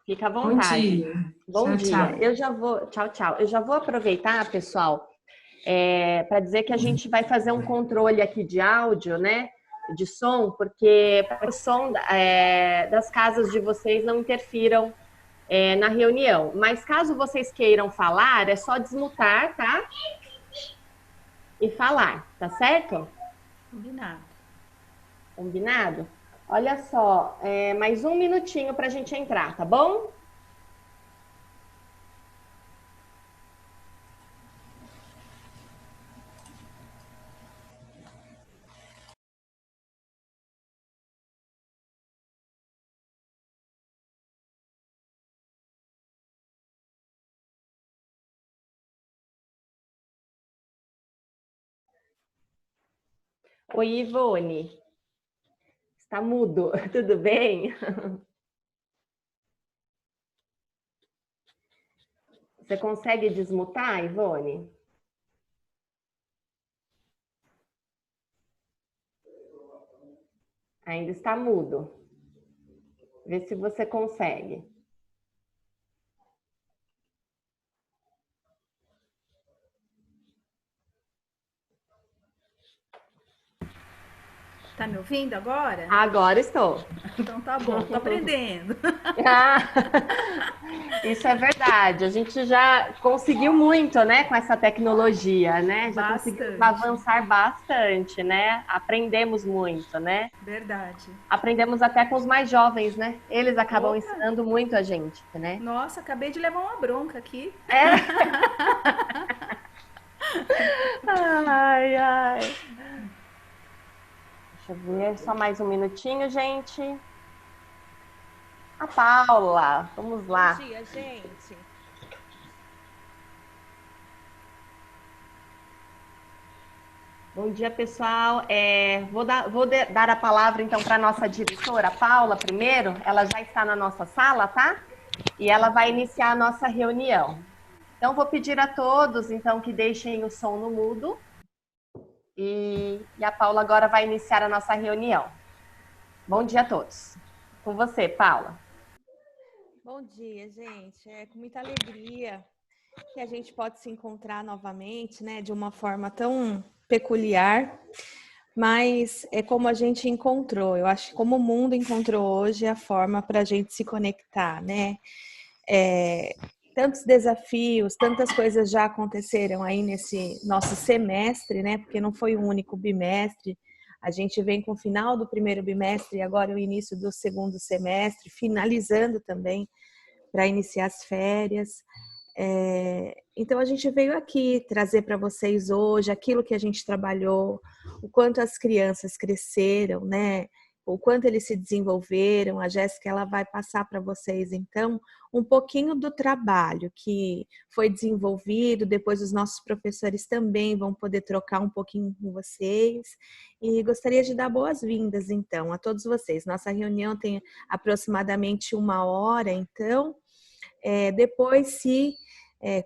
Fica à Bom vontade. dia. Bom Tchau, dia. tchau. Eu já vou, tchau, tchau. Eu já vou aproveitar, pessoal, para dizer que a gente vai fazer um controle aqui de áudio, né? De som, porque para o som das casas de vocês não interfiram na reunião. Mas caso vocês queiram falar, é só desmutar, tá? E falar, tá certo? Combinado. Combinado? Olha só, mais um minutinho para a gente entrar, tá bom? Oi, Ivone. Está mudo, tudo bem? Você consegue desmutar, Ivone? Ainda está mudo. Vê se você consegue. Tá me ouvindo agora? Agora estou. Então tá bom, tô aprendendo. Ah, isso é verdade. A gente já conseguiu muito, né, com essa tecnologia, né? Já conseguimos Bastante. avançar bastante, né? Aprendemos muito, né? Verdade. Aprendemos até com os mais jovens, né? Eles acabam Opa! ensinando muito a gente, né? Nossa, acabei de levar uma bronca aqui. É. Ai, ai. Deixa eu ver, só mais um minutinho, gente. A Paula, vamos lá. Bom dia, gente. Bom dia, pessoal. Vou dar a palavra, então, para a nossa diretora, Paula, primeiro. Ela já está na nossa sala, tá? E ela vai iniciar a nossa reunião. Então, vou pedir a todos, então, que deixem o som no mudo. E a Paula agora vai iniciar a nossa reunião. Bom dia a todos. Com você, Paula. Bom dia, gente. É com muita alegria que a gente pode se encontrar novamente, né, de uma forma tão peculiar, mas é como a gente encontrou. Eu acho que como o mundo encontrou hoje a forma para a gente se conectar, né? Tantos desafios, tantas coisas já aconteceram aí nesse nosso semestre, né? Porque não foi o único bimestre. A gente vem com o final do primeiro bimestre e agora o início do segundo semestre, finalizando também para iniciar as férias. Então a gente veio aqui trazer para vocês hoje aquilo que a gente trabalhou, o quanto as crianças cresceram, né? O quanto eles se desenvolveram. A Jéssica ela vai passar para vocês então um pouquinho do trabalho que foi desenvolvido. Depois os nossos professores também vão poder trocar um pouquinho com vocês. E gostaria de dar boas-vindas então a todos vocês. Nossa reunião tem aproximadamente 1 hora, então depois,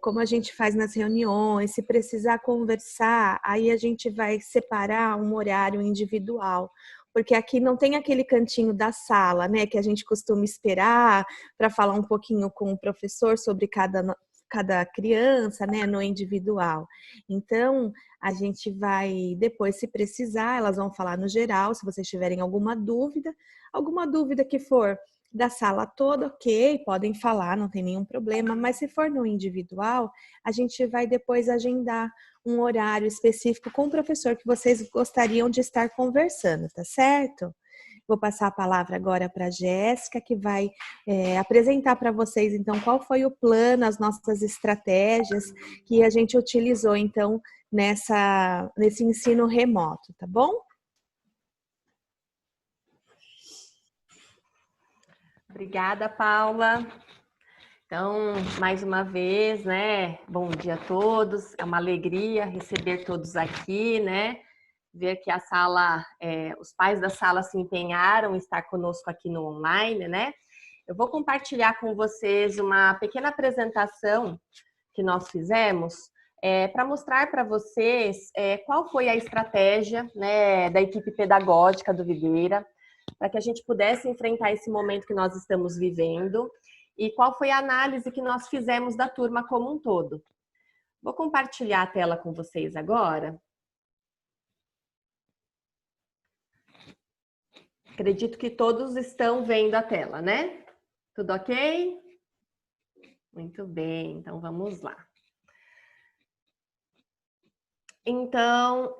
como a gente faz nas reuniões, se precisar conversar, aí a gente vai separar um horário individual, porque aqui não tem aquele cantinho da sala, né, que a gente costuma esperar para falar um pouquinho com o professor sobre cada criança, né, no individual. Então, a gente vai, depois, se precisar, elas vão falar no geral, se vocês tiverem alguma dúvida que for da sala toda, ok, podem falar, não tem nenhum problema, mas se for no individual, a gente vai depois agendar um horário específico com o professor que vocês gostariam de estar conversando, tá certo? Vou passar a palavra agora para a Jéssica, que vai apresentar para vocês, então, qual foi o plano, as nossas estratégias que a gente utilizou, então, nesse ensino remoto, tá bom? Obrigada, Paula. Então, mais uma vez, né? Bom dia a todos. É uma alegria receber todos aqui, né? Ver que a sala, os pais da sala se empenharam em estar conosco aqui no online, né? Eu vou compartilhar com vocês uma pequena apresentação que nós fizemos para mostrar para vocês qual foi a estratégia, né, da equipe pedagógica do Videira para que a gente pudesse enfrentar esse momento que nós estamos vivendo e qual foi a análise que nós fizemos da turma como um todo. Vou compartilhar a tela com vocês agora. Acredito que todos estão vendo a tela, né? Tudo ok? Muito bem, então vamos lá. Então,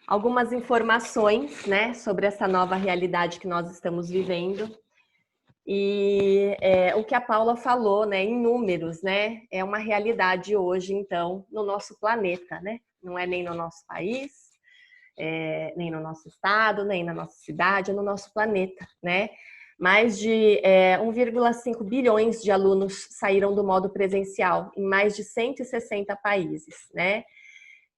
algumas informações, né, sobre essa nova realidade que nós estamos vivendo. E o que a Paula falou, né, em números, né, é uma realidade hoje, então, no nosso planeta, né? Não é nem no nosso país, nem no nosso estado, nem na nossa cidade, é no nosso planeta, né? Mais de 1,5 bilhões de alunos saíram do modo presencial em mais de 160 países, né?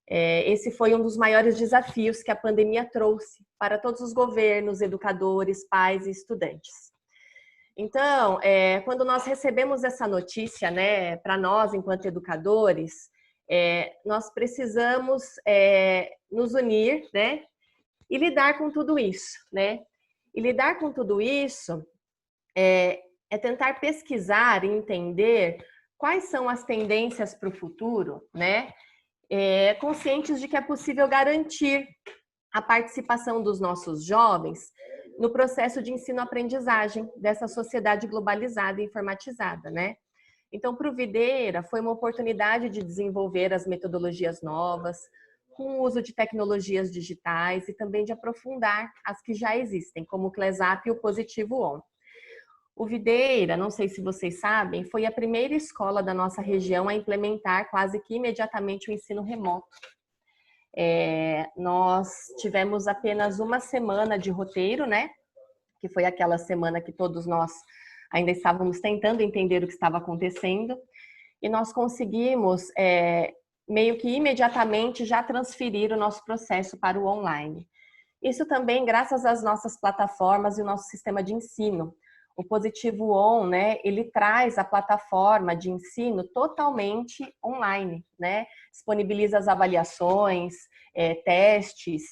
Esse foi um dos maiores desafios que a pandemia trouxe para todos os governos, educadores, pais e estudantes. Então, quando nós recebemos essa notícia, né, para nós, enquanto educadores, nós precisamos nos unir, né, e lidar com tudo isso, né? E lidar com tudo isso é tentar pesquisar e entender quais são as tendências para o futuro, né? Conscientes de que é possível garantir a participação dos nossos jovens no processo de ensino-aprendizagem dessa sociedade globalizada e informatizada, né? Então, para o Videira, foi uma oportunidade de desenvolver as metodologias novas, com o uso de tecnologias digitais e também de aprofundar as que já existem, como o CLESAP e o Positivo On. O Videira, não sei se vocês sabem, foi a primeira escola da nossa região a implementar quase que imediatamente o ensino remoto. Nós tivemos apenas uma semana de roteiro, né? Que foi aquela semana que todos nós ainda estávamos tentando entender o que estava acontecendo, e nós conseguimos meio que imediatamente já transferir o nosso processo para o online. Isso também graças às nossas plataformas e o nosso sistema de ensino. O Positivo On, né, ele traz a plataforma de ensino totalmente online, né? Disponibiliza as avaliações, testes,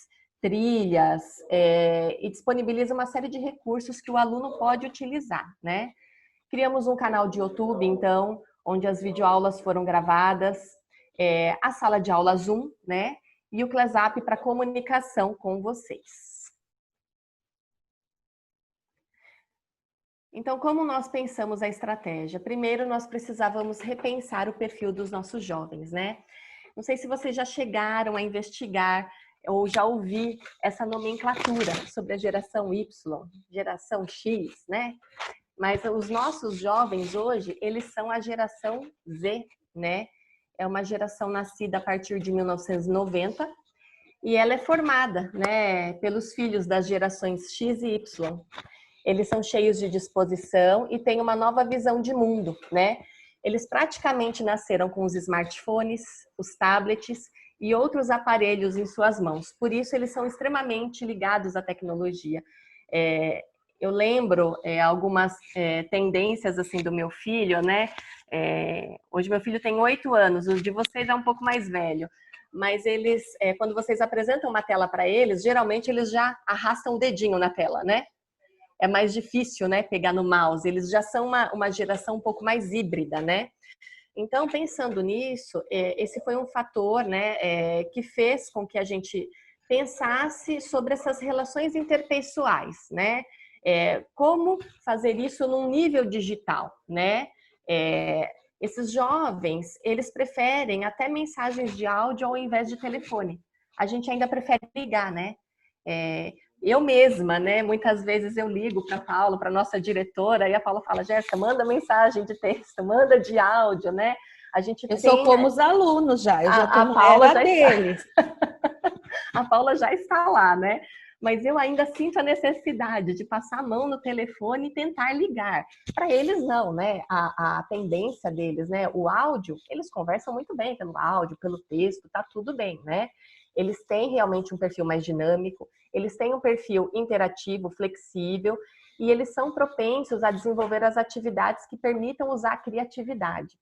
trilhas, e disponibiliza uma série de recursos que o aluno pode utilizar, né? Criamos um canal de YouTube, então, onde as videoaulas foram gravadas, a sala de aula Zoom, né? E o CLESAP para comunicação com vocês. Então, como nós pensamos a estratégia? Primeiro, nós precisávamos repensar o perfil dos nossos jovens, né? Não sei se vocês já chegaram a investigar ou já ouvir essa nomenclatura sobre a geração Y, geração X, né? Mas os nossos jovens hoje, eles são a geração Z, né? É uma geração nascida a partir de 1990 e ela é formada, né, pelos filhos das gerações X e Y. Eles são cheios de disposição e têm uma nova visão de mundo, né? Eles praticamente nasceram com os smartphones, os tablets e outros aparelhos em suas mãos. Por isso, eles são extremamente ligados à tecnologia. Eu lembro algumas tendências assim do meu filho, né? Hoje meu filho tem 8 anos, o de vocês é um pouco mais velho. Mas eles, quando vocês apresentam uma tela para eles, geralmente eles já arrastam o dedinho na tela, né? É mais difícil, né, pegar no mouse. Eles já são uma geração um pouco mais híbrida, né? Então, pensando nisso, esse foi um fator, né, que fez com que a gente pensasse sobre essas relações interpessoais, né? Como fazer isso num nível digital, né? Esses jovens, eles preferem até mensagens de áudio ao invés de telefone. A gente ainda prefere ligar, né? Eu mesma, né? Muitas vezes eu ligo para a Paula, para nossa diretora, e a Paula fala: Jéssica, manda mensagem de texto, manda de áudio, né? Eu sou como os alunos já, eu já tô no era deles. A Paula já está lá, né? Mas eu ainda sinto a necessidade de passar a mão no telefone e tentar ligar. Para eles não, né? A tendência deles, né? O áudio, eles conversam muito bem pelo áudio, pelo texto, tá tudo bem, né? Eles têm realmente um perfil mais dinâmico, eles têm um perfil interativo, flexível, e eles são propensos a desenvolver as atividades que permitam usar a criatividade.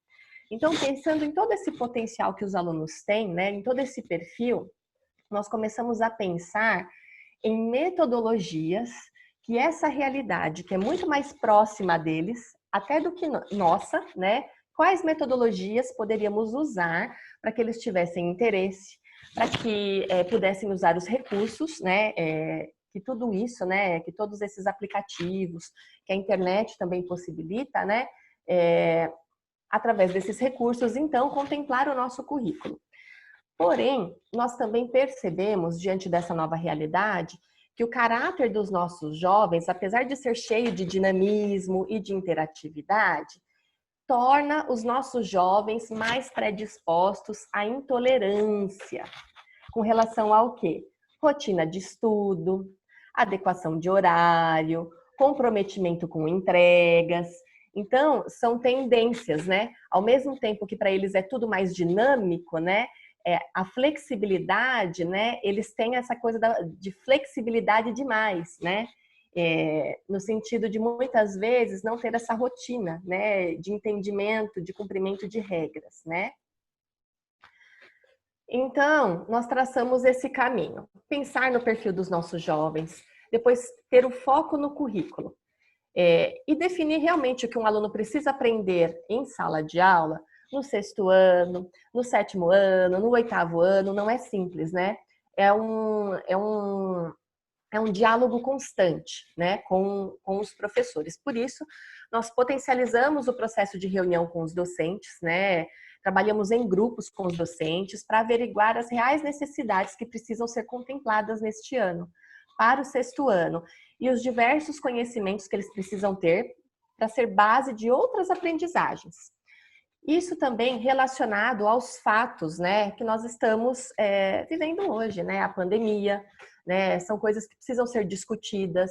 Então, pensando em todo esse potencial que os alunos têm, né, em todo esse perfil, nós começamos a pensar em metodologias que essa realidade, que é muito mais próxima deles, até do que nossa, né? Quais metodologias poderíamos usar para que eles tivessem interesse, para que pudessem usar os recursos, né? Que tudo isso, né? Que todos esses aplicativos, que a internet também possibilita, né? Através desses recursos, então, contemplar o nosso currículo. Porém, nós também percebemos, diante dessa nova realidade, que o caráter dos nossos jovens, apesar de ser cheio de dinamismo e de interatividade, torna os nossos jovens mais predispostos à intolerância. Com relação ao quê? Rotina de estudo, adequação de horário, comprometimento com entregas. Então, são tendências, né? Ao mesmo tempo que para eles é tudo mais dinâmico, né? A flexibilidade, né? Eles têm essa coisa de flexibilidade demais, né? No sentido de muitas vezes não ter essa rotina, né? De entendimento, de cumprimento de regras, né? Então, nós traçamos esse caminho. Pensar no perfil dos nossos jovens, depois ter o foco no currículo. E definir realmente o que um aluno precisa aprender em sala de aula, no 6º ano, no 7º ano, no 8º ano, não é simples, né? É um diálogo constante, né, com os professores. Por isso, nós potencializamos o processo de reunião com os docentes, né? Trabalhamos em grupos com os docentes para averiguar as reais necessidades que precisam ser contempladas neste ano, para o 6º ano, e os diversos conhecimentos que eles precisam ter para ser base de outras aprendizagens. Isso também relacionado aos fatos, né, que nós estamos vivendo hoje, né, a pandemia, né, são coisas que precisam ser discutidas,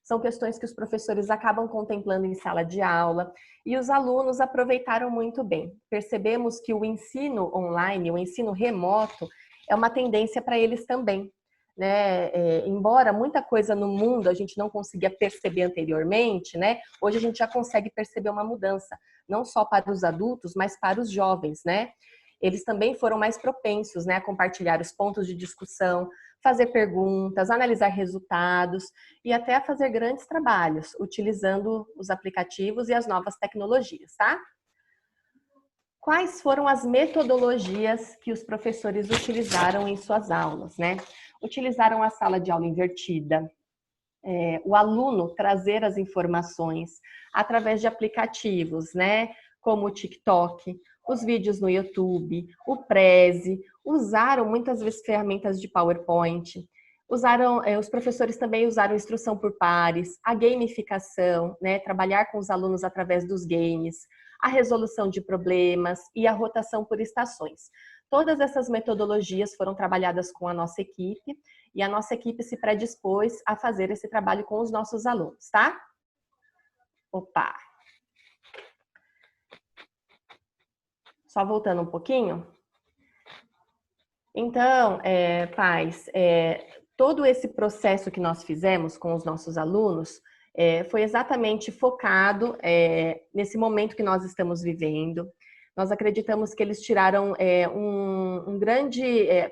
são questões que os professores acabam contemplando em sala de aula e os alunos aproveitaram muito bem. Percebemos que o ensino online, o ensino remoto, é uma tendência para eles também, né? Embora muita coisa no mundo a gente não conseguia perceber anteriormente, né? Hoje a gente já consegue perceber uma mudança, não só para os adultos, mas para os jovens, né? Eles também foram mais propensos, né, a compartilhar os pontos de discussão, fazer perguntas, analisar resultados e até a fazer grandes trabalhos, utilizando os aplicativos e as novas tecnologias, tá? Quais foram as metodologias que os professores utilizaram em suas aulas, né? Utilizaram a sala de aula invertida, o aluno trazer as informações através de aplicativos, né? Como o TikTok, os vídeos no YouTube, o Prezi, usaram muitas vezes ferramentas de PowerPoint, os professores também usaram instrução por pares, a gamificação, né? Trabalhar com os alunos através dos games, a resolução de problemas e a rotação por estações. Todas essas metodologias foram trabalhadas com a nossa equipe e a nossa equipe se predispôs a fazer esse trabalho com os nossos alunos, tá? Opa! Só voltando um pouquinho. Então, pais, todo esse processo que nós fizemos com os nossos alunos foi exatamente focado nesse momento que nós estamos vivendo. Nós acreditamos que eles tiraram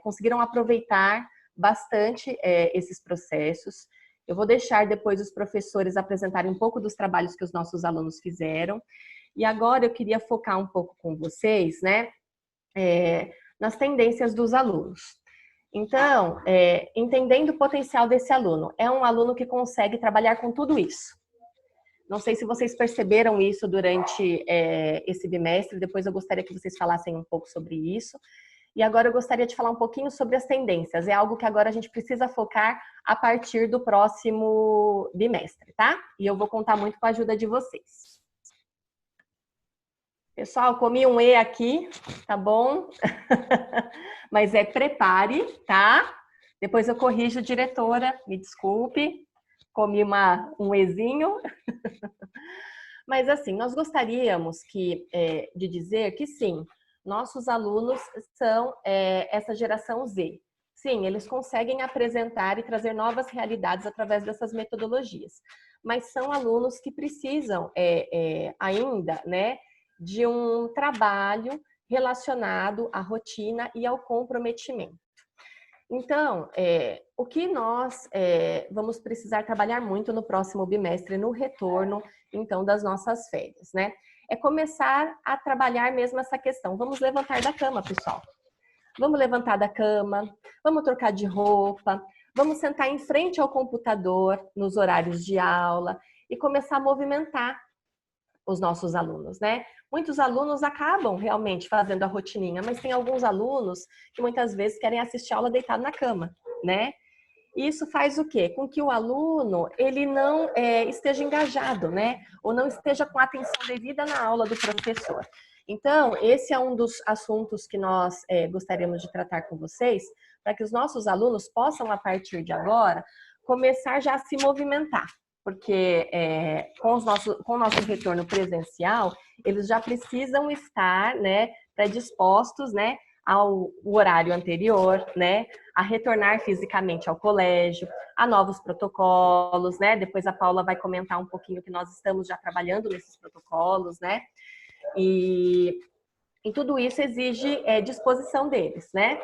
conseguiram aproveitar bastante esses processos. Eu vou deixar depois os professores apresentarem um pouco dos trabalhos que os nossos alunos fizeram. E agora eu queria focar um pouco com vocês, né, nas tendências dos alunos. Então, entendendo o potencial desse aluno, é um aluno que consegue trabalhar com tudo isso. Não sei se vocês perceberam isso durante esse bimestre, depois eu gostaria que vocês falassem um pouco sobre isso. E agora eu gostaria de falar um pouquinho sobre as tendências. É algo que agora a gente precisa focar a partir do próximo bimestre, tá? E eu vou contar muito com a ajuda de vocês. Pessoal, comi um E aqui, tá bom? Mas prepare, tá? Depois eu corrijo, diretora, me desculpe. Comi um Ezinho. Mas assim, nós gostaríamos de dizer que sim, nossos alunos são essa geração Z. Sim, eles conseguem apresentar e trazer novas realidades através dessas metodologias. Mas são alunos que precisam ainda, né, de um trabalho relacionado à rotina e ao comprometimento. Então, o que nós vamos precisar trabalhar muito no próximo bimestre, no retorno, então, das nossas férias, né? É começar a trabalhar mesmo essa questão. Vamos levantar da cama, pessoal. Vamos levantar da cama, vamos trocar de roupa, vamos sentar em frente ao computador nos horários de aula e começar a movimentar os nossos alunos, né? Muitos alunos acabam realmente fazendo a rotininha, mas tem alguns alunos que muitas vezes querem assistir a aula deitado na cama, né? Isso faz o quê? Com que o aluno, ele não esteja engajado, né? Ou não esteja com a atenção devida na aula do professor. Então, esse é um dos assuntos que nós gostaríamos de tratar com vocês, para que os nossos alunos possam, a partir de agora, começar já a se movimentar. Porque com o nosso retorno presencial, eles já precisam estar, né, predispostos, né, ao horário anterior, né, a retornar fisicamente ao colégio, a novos protocolos, né? Depois a Paula vai comentar um pouquinho que nós estamos já trabalhando nesses protocolos, né? E tudo isso exige disposição deles, né?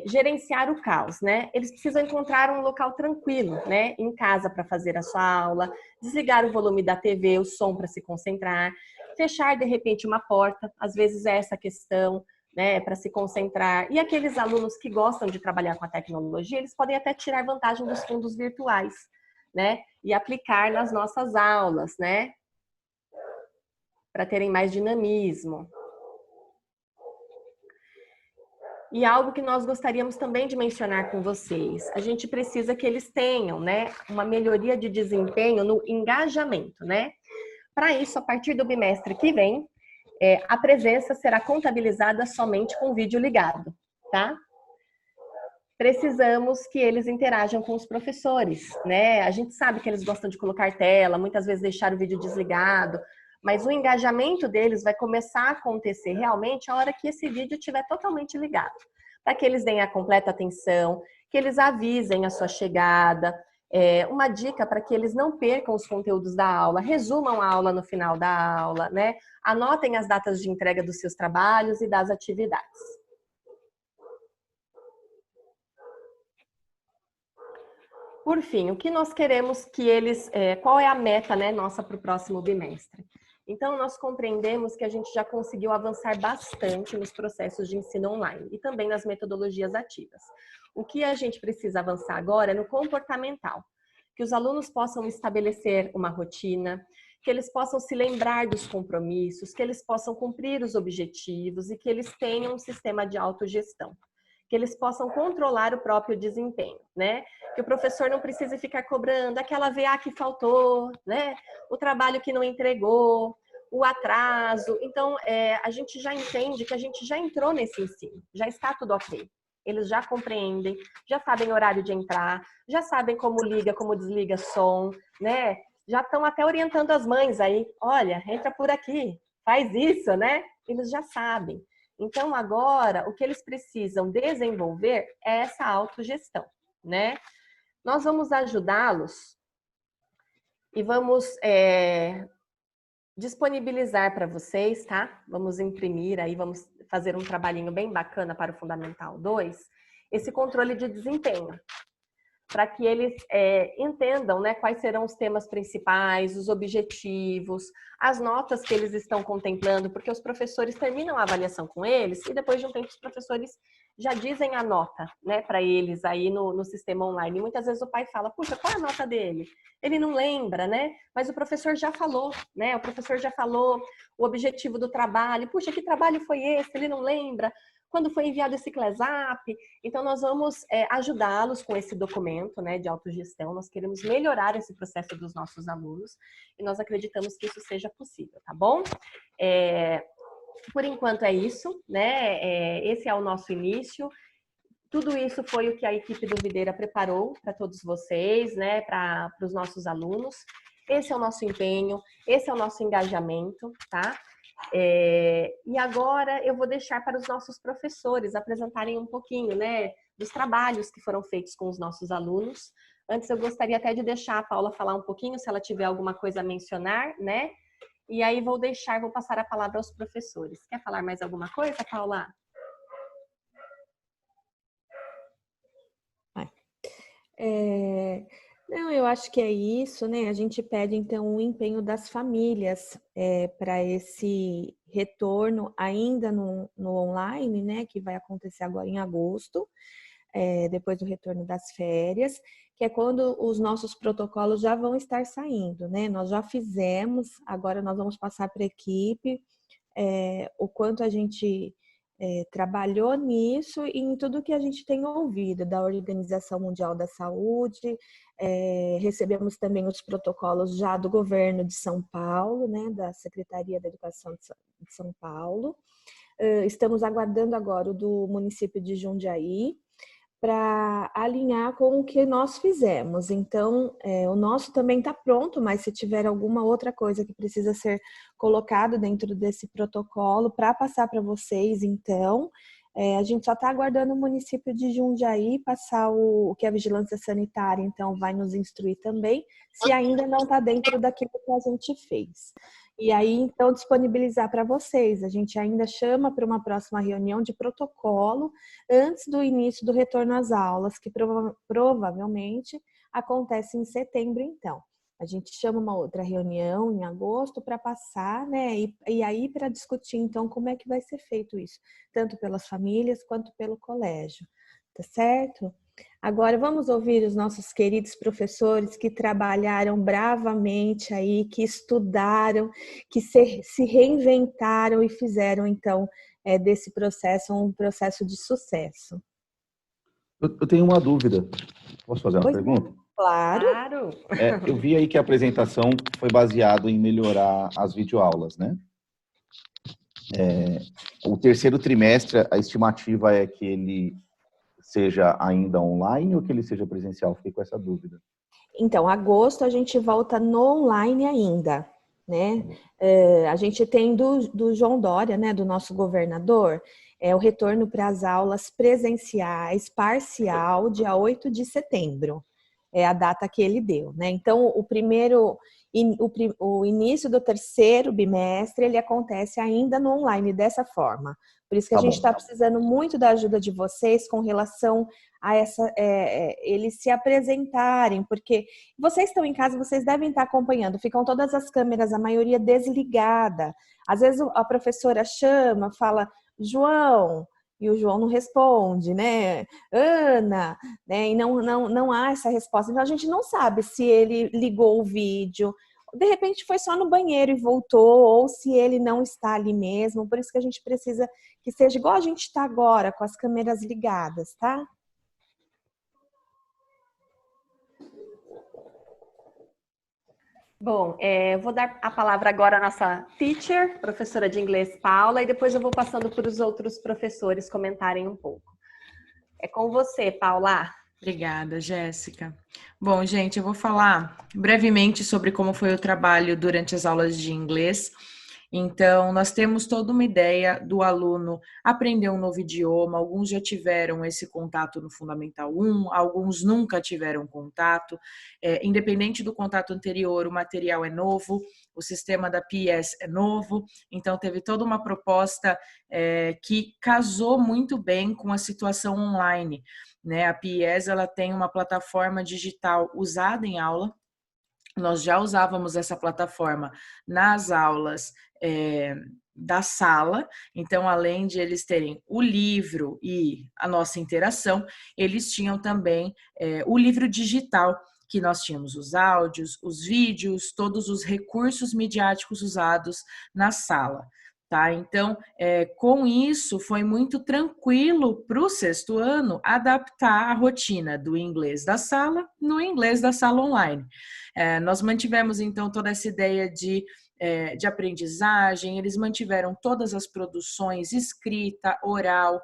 Gerenciar o caos, né? Eles precisam encontrar um local tranquilo, né? Em casa para fazer a sua aula, desligar o volume da TV, o som para se concentrar, fechar de repente uma porta, às vezes é essa questão, né? Para se concentrar. E aqueles alunos que gostam de trabalhar com a tecnologia, eles podem até tirar vantagem dos fundos virtuais, né? E aplicar nas nossas aulas, né? Para terem mais dinamismo. E algo que nós gostaríamos também de mencionar com vocês, a gente precisa que eles tenham, né, uma melhoria de desempenho no engajamento, né? Para isso, a partir do bimestre que vem, a presença será contabilizada somente com o vídeo ligado, tá? Precisamos que eles interajam com os professores, né? A gente sabe que eles gostam de colocar tela, muitas vezes deixar o vídeo desligado, mas o engajamento deles vai começar a acontecer realmente a hora que esse vídeo estiver totalmente ligado. Para que eles deem a completa atenção, que eles avisem a sua chegada. Uma dica para que eles não percam os conteúdos da aula, resumam a aula no final da aula, né? Anotem as datas de entrega dos seus trabalhos e das atividades. Por fim, o que nós queremos que eles... qual é a meta, né, nossa para o próximo bimestre? Então, nós compreendemos que a gente já conseguiu avançar bastante nos processos de ensino online e também nas metodologias ativas. O que a gente precisa avançar agora é no comportamental, que os alunos possam estabelecer uma rotina, que eles possam se lembrar dos compromissos, que eles possam cumprir os objetivos e que eles tenham um sistema de autogestão, que eles possam controlar o próprio desempenho, né? Que o professor não precise ficar cobrando aquela VA que faltou, né? O trabalho que não entregou, o atraso. Então, a gente já entende que a gente já entrou nesse ensino, já está tudo ok. Eles já compreendem, já sabem o horário de entrar, já sabem como liga, como desliga som, né? Já estão até orientando as mães aí, olha, entra por aqui, faz isso, né? Eles já sabem. Então, agora, o que eles precisam desenvolver é essa autogestão, né? Nós vamos ajudá-los e vamos disponibilizar para vocês, tá? Vamos imprimir aí, vamos fazer um trabalhinho bem bacana para o Fundamental 2, esse controle de desempenho, para que eles entendam, né, quais serão os temas principais, os objetivos, as notas que eles estão contemplando, porque os professores terminam a avaliação com eles e depois de um tempo os professores já dizem a nota, né, para eles aí no sistema online. E muitas vezes o pai fala, puxa, qual é a nota dele? Ele não lembra, né? Mas o professor já falou, né? O professor já falou o objetivo do trabalho. Puxa, que trabalho foi esse? Ele não lembra. Quando foi enviado esse CLESAP? Então, nós vamos ajudá-los com esse documento, né, de autogestão. Nós queremos melhorar esse processo dos nossos alunos e nós acreditamos que isso seja possível, tá bom? Por enquanto é isso, né? Esse é o nosso início. Tudo isso foi o que a equipe do Videira preparou para todos vocês, né, para os nossos alunos. Esse é o nosso empenho, esse é o nosso engajamento, tá? E agora eu vou deixar para os nossos professores apresentarem um pouquinho, né, dos trabalhos que foram feitos com os nossos alunos. Antes eu gostaria até de deixar a Paula falar um pouquinho, se ela tiver alguma coisa a mencionar, né? E aí vou passar a palavra aos professores. Quer falar mais alguma coisa, Paula? É, Não, eu acho que é isso, né? A gente pede então um empenho das famílias para esse retorno ainda no online, né? Que vai acontecer agora em agosto, depois do retorno das férias, que é quando os nossos protocolos já vão estar saindo, né? Nós já fizemos, agora nós vamos passar para a equipe o quanto a gente trabalhou nisso e em tudo que a gente tem ouvido da Organização Mundial da Saúde. Recebemos também os protocolos já do governo de São Paulo, né, da Secretaria da Educação de São Paulo. Estamos aguardando agora o do município de Jundiaí, para alinhar com o que nós fizemos. Então, o nosso também está pronto, mas se tiver alguma outra coisa que precisa ser colocado dentro desse protocolo para passar para vocês, então, a gente só está aguardando o município de Jundiaí passar o que a vigilância sanitária, então, vai nos instruir também, se ainda não está dentro daquilo que a gente fez. E aí, então, disponibilizar para vocês. A gente ainda chama para uma próxima reunião de protocolo antes do início do retorno às aulas, que provavelmente acontece em setembro, então. A gente chama uma outra reunião em agosto para passar, né? E aí para discutir, então, como é que vai ser feito isso, tanto pelas famílias quanto pelo colégio, tá certo? Agora vamos ouvir os nossos queridos professores que trabalharam bravamente aí, que estudaram, que se reinventaram e fizeram, então, desse processo um processo de sucesso. Eu tenho uma dúvida. Posso fazer uma Pois pergunta? claro. Claro. Eu vi aí que a apresentação foi baseada em melhorar as videoaulas, né? O terceiro trimestre, a estimativa é que ele seja ainda online ou que ele seja presencial? Fiquei com essa dúvida. Então, agosto a gente volta no online ainda, né? A gente tem do João Dória, né, do nosso governador, o retorno para as aulas presenciais, parcial, dia 8 de setembro. É a data que ele deu, né? Então, o início do terceiro bimestre, ele acontece ainda no online, dessa forma. Por isso que a gente está precisando muito da ajuda de vocês com relação a eles se apresentarem, porque vocês estão em casa, vocês devem estar acompanhando, ficam todas as câmeras, a maioria desligada. Às vezes a professora chama, fala, João, e o João não responde, né? Ana, né? E não há essa resposta. Então a gente não sabe se ele ligou o vídeo, de repente foi só no banheiro e voltou, ou se ele não está ali mesmo. Por isso que a gente precisa que seja igual a gente está agora, com as câmeras ligadas, tá? Bom, eu vou dar a palavra agora à nossa teacher, professora de inglês, Paula, e depois eu vou passando para os outros professores comentarem um pouco. É com você, Paula. Obrigada, Jéssica. Bom, gente, eu vou falar brevemente sobre como foi o trabalho durante as aulas de inglês. Então, nós temos toda uma ideia do aluno aprender um novo idioma. Alguns já tiveram esse contato no Fundamental 1, alguns nunca tiveram contato. Independente do contato anterior, o material é novo, o sistema da PES é novo. Então, teve toda uma proposta que casou muito bem com a situação online, né? A PES, ela tem uma plataforma digital usada em aula. Nós já usávamos essa plataforma nas aulas da sala, então, além de eles terem o livro e a nossa interação, eles tinham também o livro digital, que nós tínhamos os áudios, os vídeos, todos os recursos midiáticos usados na sala. Tá? Então, com isso, foi muito tranquilo para o sexto ano adaptar a rotina do inglês da sala no inglês da sala online. Nós mantivemos, então, toda essa ideia de aprendizagem, eles mantiveram todas as produções, escrita, oral,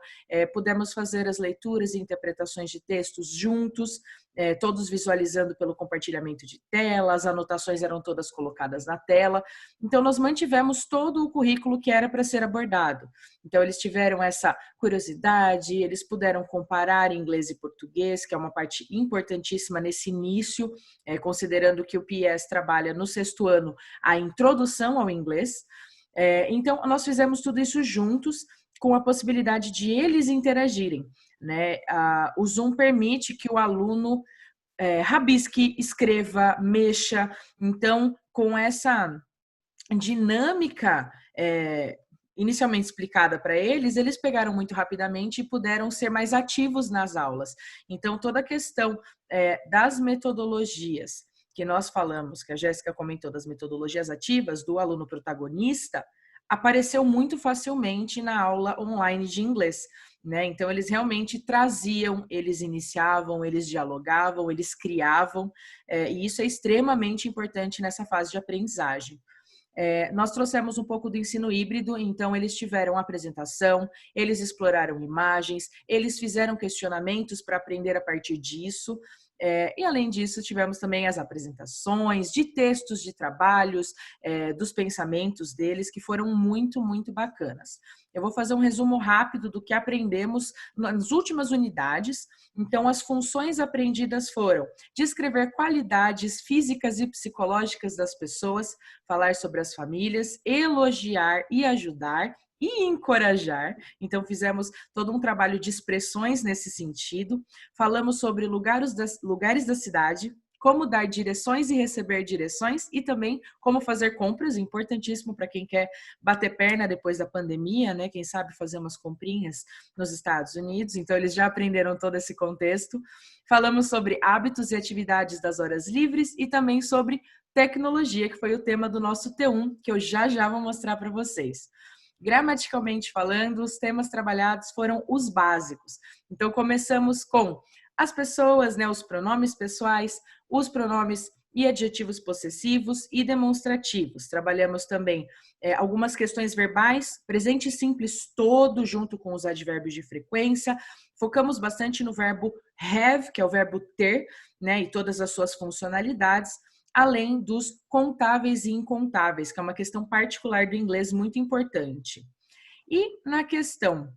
pudemos fazer as leituras e interpretações de textos juntos, todos visualizando pelo compartilhamento de tela, as anotações eram todas colocadas na tela. Então, nós mantivemos todo o currículo que era para ser abordado. Então, eles tiveram essa curiosidade, eles puderam comparar inglês e português, que é uma parte importantíssima nesse início, considerando que o PES trabalha no sexto ano a introdução ao inglês. Então, nós fizemos tudo isso juntos, com a possibilidade de eles interagirem, né? O Zoom permite que o aluno rabisque, escreva, mexa. Então, com essa dinâmica inicialmente explicada para eles, eles pegaram muito rapidamente e puderam ser mais ativos nas aulas. Então, toda a questão das metodologias que nós falamos, que a Jéssica comentou, das metodologias ativas do aluno protagonista, apareceu muito facilmente na aula online de inglês, né? Então, eles realmente traziam, eles iniciavam, eles dialogavam, eles criavam, e isso é extremamente importante nessa fase de aprendizagem. Nós trouxemos um pouco do ensino híbrido, então eles tiveram apresentação, eles exploraram imagens, eles fizeram questionamentos para aprender a partir disso, e além disso tivemos também as apresentações de textos de trabalhos, dos pensamentos deles, que foram muito, muito bacanas. Eu vou fazer um resumo rápido do que aprendemos nas últimas unidades. Então, as funções aprendidas foram descrever qualidades físicas e psicológicas das pessoas, falar sobre as famílias, elogiar e ajudar e encorajar. Então, fizemos todo um trabalho de expressões nesse sentido. Falamos sobre lugares da cidade, como dar direções e receber direções, e também como fazer compras, importantíssimo para quem quer bater perna depois da pandemia, né? Quem sabe fazer umas comprinhas nos Estados Unidos. Então, eles já aprenderam todo esse contexto. Falamos sobre hábitos e atividades das horas livres e também sobre tecnologia, que foi o tema do nosso T1, que eu já vou mostrar para vocês. Gramaticalmente falando, os temas trabalhados foram os básicos. Então, começamos com as pessoas, né, os pronomes pessoais, os pronomes e adjetivos possessivos e demonstrativos. Trabalhamos também algumas questões verbais, presente simples todo junto com os advérbios de frequência. Focamos bastante no verbo have, que é o verbo ter, né, e todas as suas funcionalidades, além dos contáveis e incontáveis, que é uma questão particular do inglês muito importante. E na questão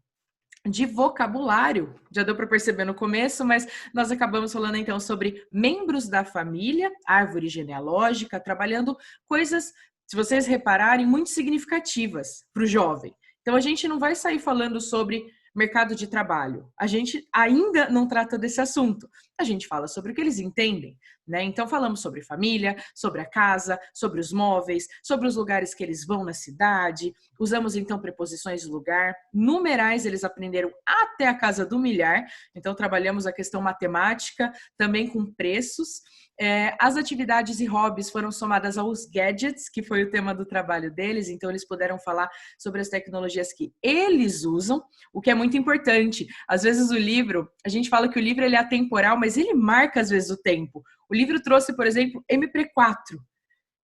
de vocabulário, já deu para perceber no começo, mas nós acabamos falando então sobre membros da família, árvore genealógica, trabalhando coisas, se vocês repararem, muito significativas para o jovem. Então a gente não vai sair falando sobre mercado de trabalho. A gente ainda não trata desse assunto. A gente fala sobre o que eles entendem, né? Então falamos sobre família, sobre a casa, sobre os móveis, sobre os lugares que eles vão na cidade. Usamos então preposições de lugar, numerais eles aprenderam até a casa do milhar. Então trabalhamos a questão matemática, também com preços. As atividades e hobbies foram somadas aos gadgets, que foi o tema do trabalho deles, então eles puderam falar sobre as tecnologias que eles usam, o que é muito importante. Às vezes o livro, a gente fala que o livro ele é atemporal, mas ele marca às vezes o tempo. O livro trouxe, por exemplo, MP4.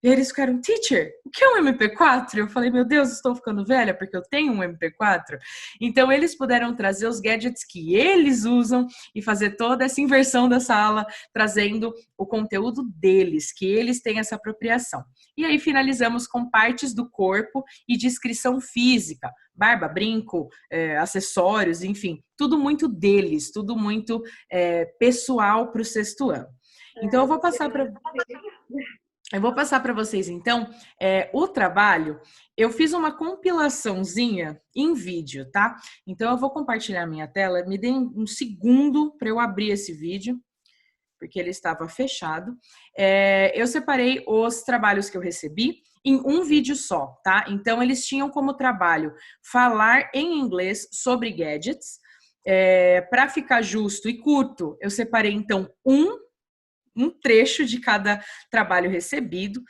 E eles ficaram, teacher, o que é um MP4? Eu falei, meu Deus, estou ficando velha porque eu tenho um MP4. Então, eles puderam trazer os gadgets que eles usam e fazer toda essa inversão da sala, trazendo o conteúdo deles, que eles têm essa apropriação. E aí, finalizamos com partes do corpo e descrição física, barba, brinco, acessórios, enfim, tudo muito deles, tudo muito pessoal para o sexto ano. Então, eu vou passar para vocês, então, o trabalho. Eu fiz uma compilaçãozinha em vídeo, tá? Então, eu vou compartilhar minha tela. Me deem um segundo para eu abrir esse vídeo, porque ele estava fechado. Eu separei os trabalhos que eu recebi em um vídeo só, tá? Então, eles tinham como trabalho falar em inglês sobre gadgets. Para ficar justo e curto, eu separei, então, um trecho de cada trabalho recebido.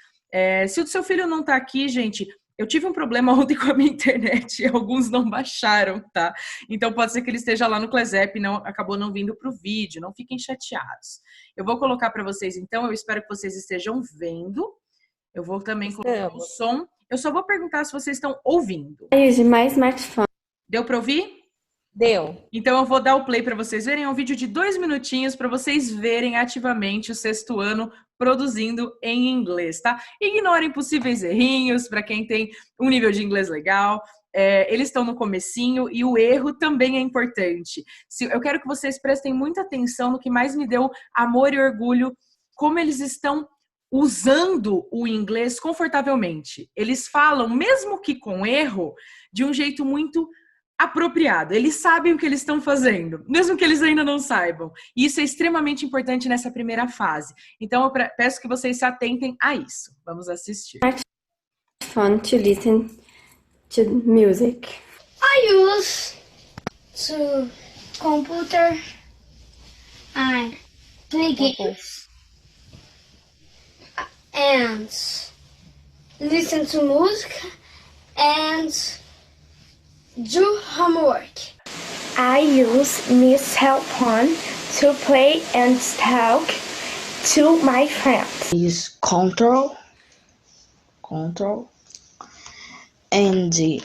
Se o seu filho não está aqui, gente, eu tive um problema ontem com a minha internet e alguns não baixaram, tá? Então pode ser que ele esteja lá no Clesep e acabou não vindo para o vídeo, não fiquem chateados. Eu vou colocar para vocês, então, eu espero que vocês estejam vendo. Eu vou também colocar o som. Eu só vou perguntar se vocês estão ouvindo. Mais smartphone. Deu para ouvir? Deu. Então eu vou dar o play para vocês verem, é um vídeo de 2 minutinhos para vocês verem ativamente o sexto ano produzindo em inglês, tá? Ignorem possíveis errinhos para quem tem um nível de inglês legal. Eles estão no comecinho e o erro também é importante. Eu quero que vocês prestem muita atenção no que mais me deu amor e orgulho, como eles estão usando o inglês confortavelmente. Eles falam, mesmo que com erro, de um jeito muito apropriado. Eles sabem o que eles estão fazendo, mesmo que eles ainda não saibam. E isso é extremamente importante nessa primeira fase. Então, eu peço que vocês se atentem a isso. Vamos assistir. Fun to listen to music. I use to computer and play games and listen to music and do homework. I use my cell phone to play and talk to my friends. Is control and the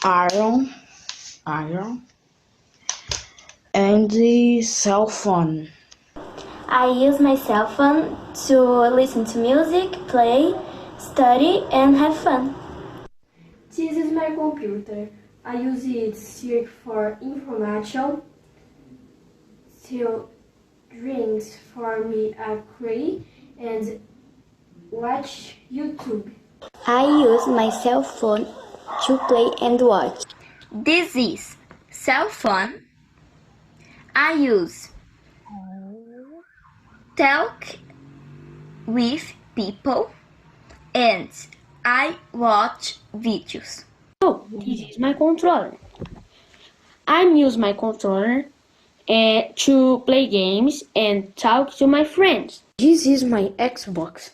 iron and the cell phone. I use my cell phone to listen to music, play, study, and have fun. This is my computer. I use it search for information, to drinks for me a coffee, and watch YouTube. I use my cell phone to play and watch. This is cell phone. I use talk with people and I watch videos. Oh, this is my controller. I use my controller to play games and talk to my friends. This is my Xbox.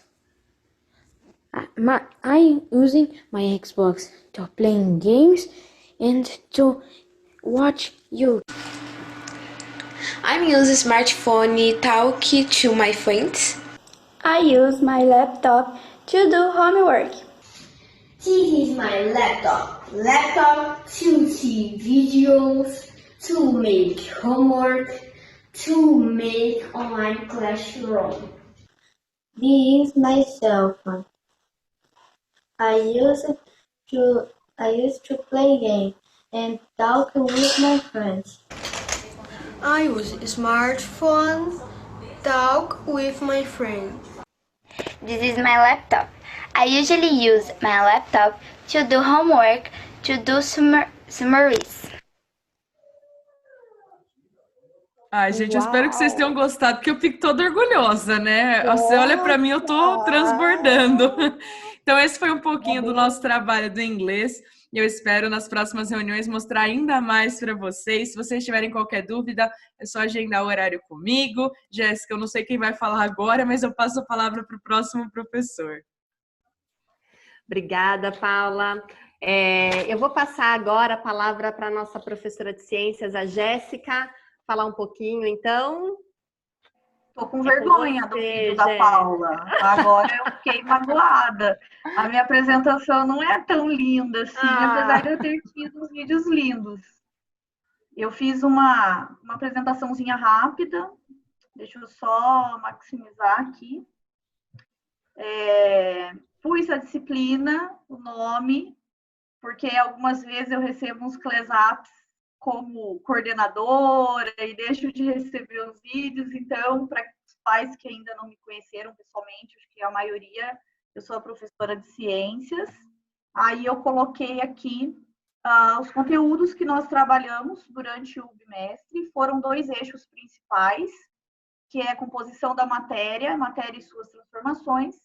I'm using my Xbox to playing games and to watch YouTube. I'm using smartphone talk to my friends. I use my laptop to do homework. This is my laptop to see videos, to make homework, to make online classroom. This is my cell phone. I use to play games and talk with my friends. I use smartphone talk with my friends. This is my laptop. I usually use my laptop to do homework, to do summaries. Ai, gente, eu espero que vocês tenham gostado, porque eu fico toda orgulhosa, né? Você olha pra mim, eu tô transbordando. Então, esse foi um pouquinho do nosso trabalho do inglês. Eu espero nas próximas reuniões mostrar ainda mais para vocês. Se vocês tiverem qualquer dúvida, é só agendar o horário comigo. Jéssica, eu não sei quem vai falar agora, mas eu passo a palavra para o próximo professor. Obrigada, Paula. Eu vou passar agora a palavra para a nossa professora de ciências, a Jéssica, falar um pouquinho, então. Tô com vergonha do vídeo da Paula. Agora eu fiquei magoada. A minha apresentação não é tão linda assim, apesar de eu ter tido uns vídeos lindos. Eu fiz uma apresentaçãozinha rápida. Deixa eu só maximizar aqui. Pus a disciplina, o nome, porque algumas vezes eu recebo uns CLESAPs como coordenadora e deixo de receber os vídeos. Então, para os pais que ainda não me conheceram pessoalmente, acho que a maioria, eu sou a professora de ciências. Aí eu coloquei aqui os conteúdos que nós trabalhamos durante o bimestre. Foram 2 eixos principais, que é a composição da matéria e suas transformações.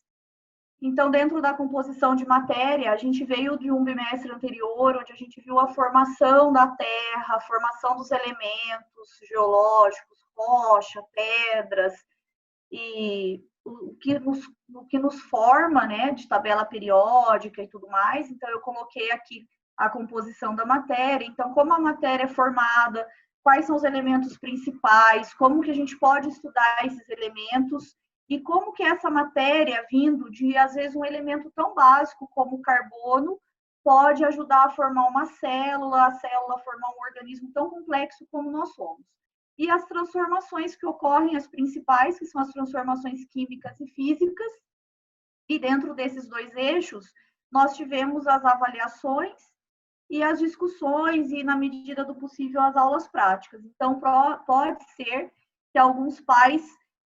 Então, dentro da composição de matéria, a gente veio de um bimestre anterior, onde a gente viu a formação da Terra, a formação dos elementos geológicos, rocha, pedras, e o que nos forma, né, de tabela periódica e tudo mais. Então, eu coloquei aqui a composição da matéria. Então, como a matéria é formada, quais são os elementos principais, como que a gente pode estudar esses elementos, e como que essa matéria, vindo de, às vezes, um elemento tão básico como o carbono, pode ajudar a formar uma célula, a célula formar um organismo tão complexo como nós somos. E as transformações que ocorrem, as principais, que são as transformações químicas e físicas. E dentro desses 2 eixos, nós tivemos as avaliações e as discussões e, na medida do possível, as aulas práticas. Então, pode ser que alguns pais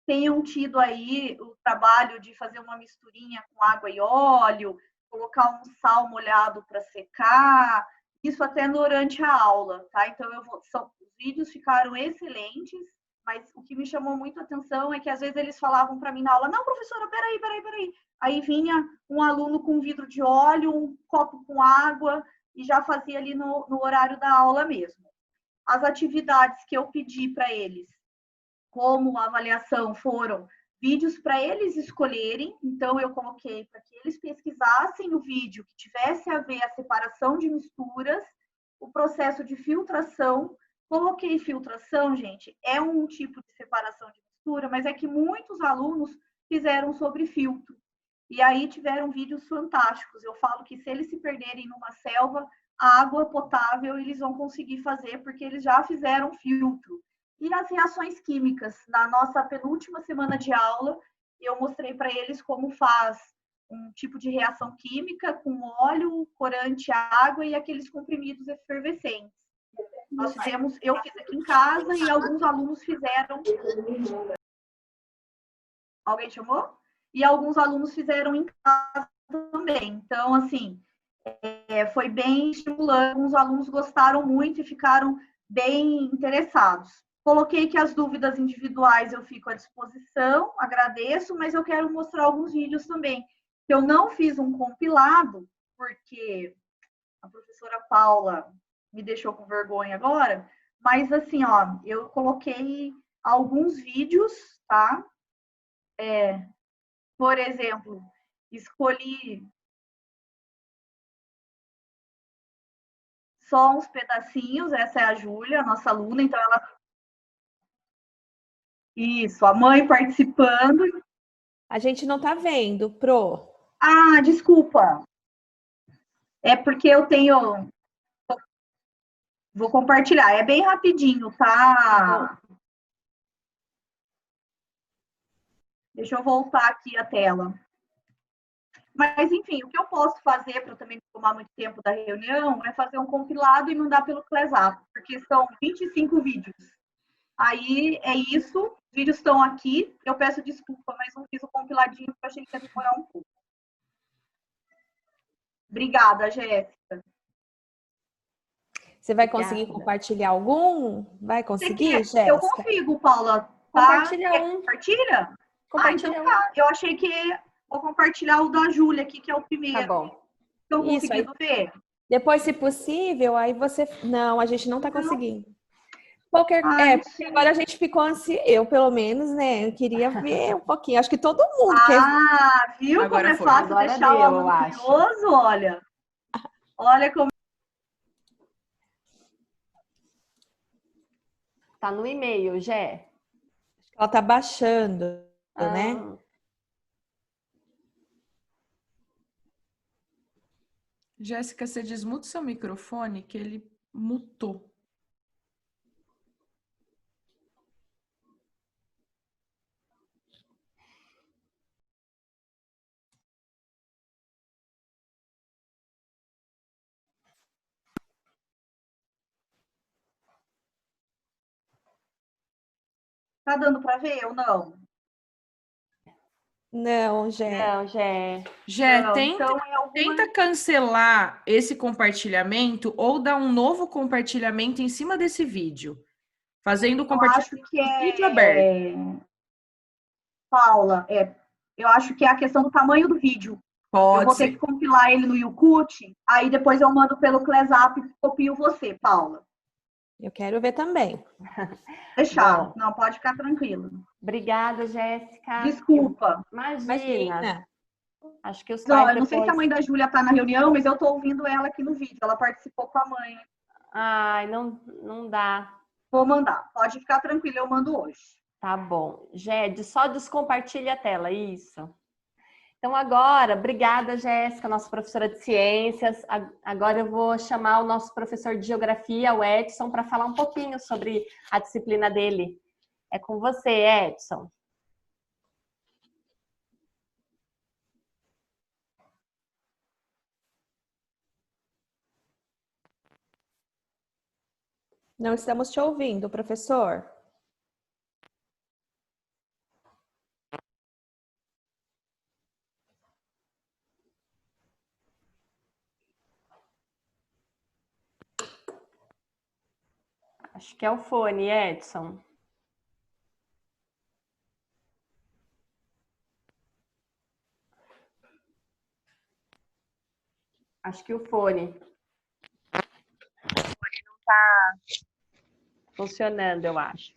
tenham tido aí o trabalho de fazer uma misturinha com água e óleo, colocar um sal molhado para secar, isso até durante a aula, tá? Então, os vídeos ficaram excelentes, mas o que me chamou muito a atenção é que às vezes eles falavam para mim na aula, não, professora, peraí. Aí vinha um aluno com um vidro de óleo, um copo com água, e já fazia ali no horário da aula mesmo. As atividades que eu pedi para eles, como avaliação, foram vídeos para eles escolherem. Então, eu coloquei para que eles pesquisassem o vídeo que tivesse a ver a separação de misturas, o processo de filtração. Coloquei filtração, gente, é um tipo de separação de mistura, mas é que muitos alunos fizeram sobre filtro. E aí tiveram vídeos fantásticos. Eu falo que se eles se perderem numa selva, a água potável eles vão conseguir fazer, porque eles já fizeram filtro. E as reações químicas, na nossa penúltima semana de aula, eu mostrei para eles como faz um tipo de reação química com óleo, corante, água e aqueles comprimidos efervescentes. Eu fiz aqui em casa e alguns alunos fizeram. Alguém chamou? E alguns alunos fizeram em casa também. Então, assim, foi bem estimulante. Alguns alunos gostaram muito e ficaram bem interessados. Coloquei que as dúvidas individuais eu fico à disposição, agradeço, mas eu quero mostrar alguns vídeos também. Eu não fiz um compilado, porque a professora Paula me deixou com vergonha agora, mas assim, ó, eu coloquei alguns vídeos, tá? Por exemplo, escolhi só uns pedacinhos, essa é a Júlia, a nossa aluna, então ela... Isso, a mãe participando. A gente não tá vendo, Pro. Ah, desculpa. É porque eu tenho... Vou compartilhar, é bem rapidinho, tá? Deixa eu voltar aqui a tela. Mas, enfim, o que eu posso fazer para também não tomar muito tempo da reunião é fazer um compilado e mandar pelo ClassUp, porque são 25 vídeos. Aí é isso, os vídeos estão aqui. Eu peço desculpa, mas não fiz o compiladinho porque eu achei que ia demorar um pouco. Obrigada, Jéssica. Você vai conseguir compartilhar algum? Vai conseguir, Jéssica? Eu consigo, Paula. Tá? Compartilha um. Compartilha? Compartilha então tá. Eu achei que vou compartilhar o da Júlia aqui, que é o primeiro. Tá bom. Estão conseguindo ver? Depois, se possível, aí você... Não, a gente não tá conseguindo. Porque agora a gente ficou ansioso, eu pelo menos, né? Eu queria ver um pouquinho. Acho que todo mundo quer. Viu Agora como é fácil agora deixar o aluno curioso? Olha. Olha como... Tá no e-mail, Gé. Ela tá baixando, né? Jéssica, você desmuta o seu microfone que ele mutou. Tá dando para ver ou não? Não, Gé. Não, Gé. Gé, Não, tenta, então é alguma... tenta cancelar esse compartilhamento ou dar um novo compartilhamento em cima desse vídeo. Fazendo o compartilhamento do vídeo aberto. Paula, eu acho que é a questão do tamanho do vídeo. Pode eu vou ser. ter que compilar ele no YouCut, aí depois eu mando pelo ClassUp e copio você, Paula. Eu quero ver também. Deixar. Bom. Não, pode ficar tranquilo. Obrigada, Jéssica. Desculpa. Imagina. Acho que os Não, pais eu não sei se a mãe da Júlia tá na reunião, mas eu tô ouvindo ela aqui no vídeo. Ela participou com a mãe. Ai, não dá. Vou mandar. Pode ficar tranquila, eu mando hoje. Tá bom. Gé, só descompartilha a tela, isso. Então agora, obrigada, Jéssica, nossa professora de ciências. Agora eu vou chamar o nosso professor de geografia, o Edson, para falar um pouquinho sobre a disciplina dele. É com você, Edson. Não estamos te ouvindo, professor. Acho que é o fone, Edson. Acho que o fone. O fone não está funcionando, eu acho.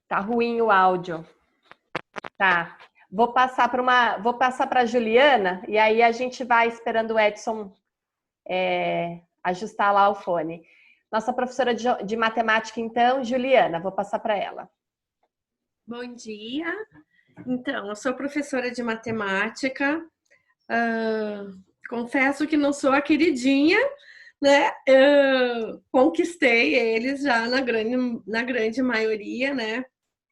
Tá ruim o áudio. Tá. Vou passar para a Juliana e aí a gente vai esperando o Edson ajustar lá o fone. Nossa professora de matemática, então, Juliana, vou passar para ela. Bom dia. Então, eu sou professora de matemática. Confesso que não sou a queridinha, né? Conquistei eles já na grande maioria, né?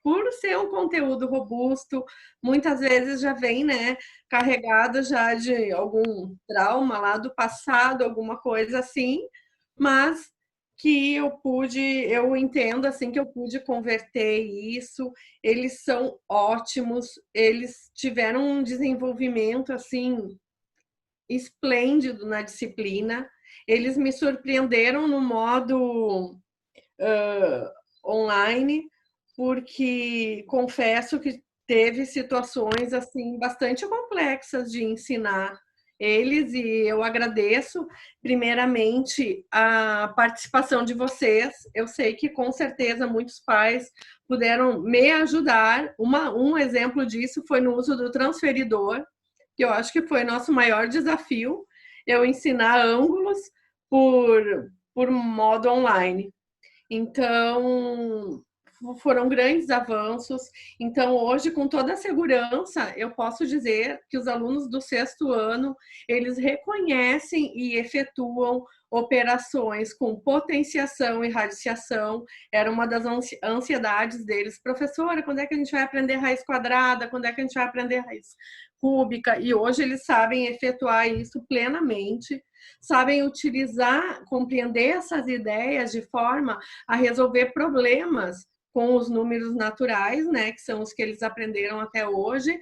Por ser um conteúdo robusto, muitas vezes já vem, né, carregado já de algum trauma lá do passado, alguma coisa assim, mas que eu entendo assim que eu pude converter isso. Eles são ótimos, eles tiveram um desenvolvimento assim esplêndido na disciplina. Eles me surpreenderam no modo online, porque confesso que teve situações assim bastante complexas de ensinar eles, e eu agradeço primeiramente a participação de vocês. Eu sei que com certeza muitos pais puderam me ajudar. Um exemplo disso foi no uso do transferidor, que eu acho que foi nosso maior desafio, eu ensinar ângulos por modo online. Então, foram grandes avanços. Então, hoje, com toda a segurança, eu posso dizer que os alunos do 6º ano, eles reconhecem e efetuam operações com potenciação e radiciação. Era uma das ansiedades deles. Professora, quando é que a gente vai aprender raiz quadrada? Quando é que a gente vai aprender raiz cúbica? E hoje eles sabem efetuar isso plenamente, sabem utilizar, compreender essas ideias de forma a resolver problemas com os números naturais, né, que são os que eles aprenderam até hoje,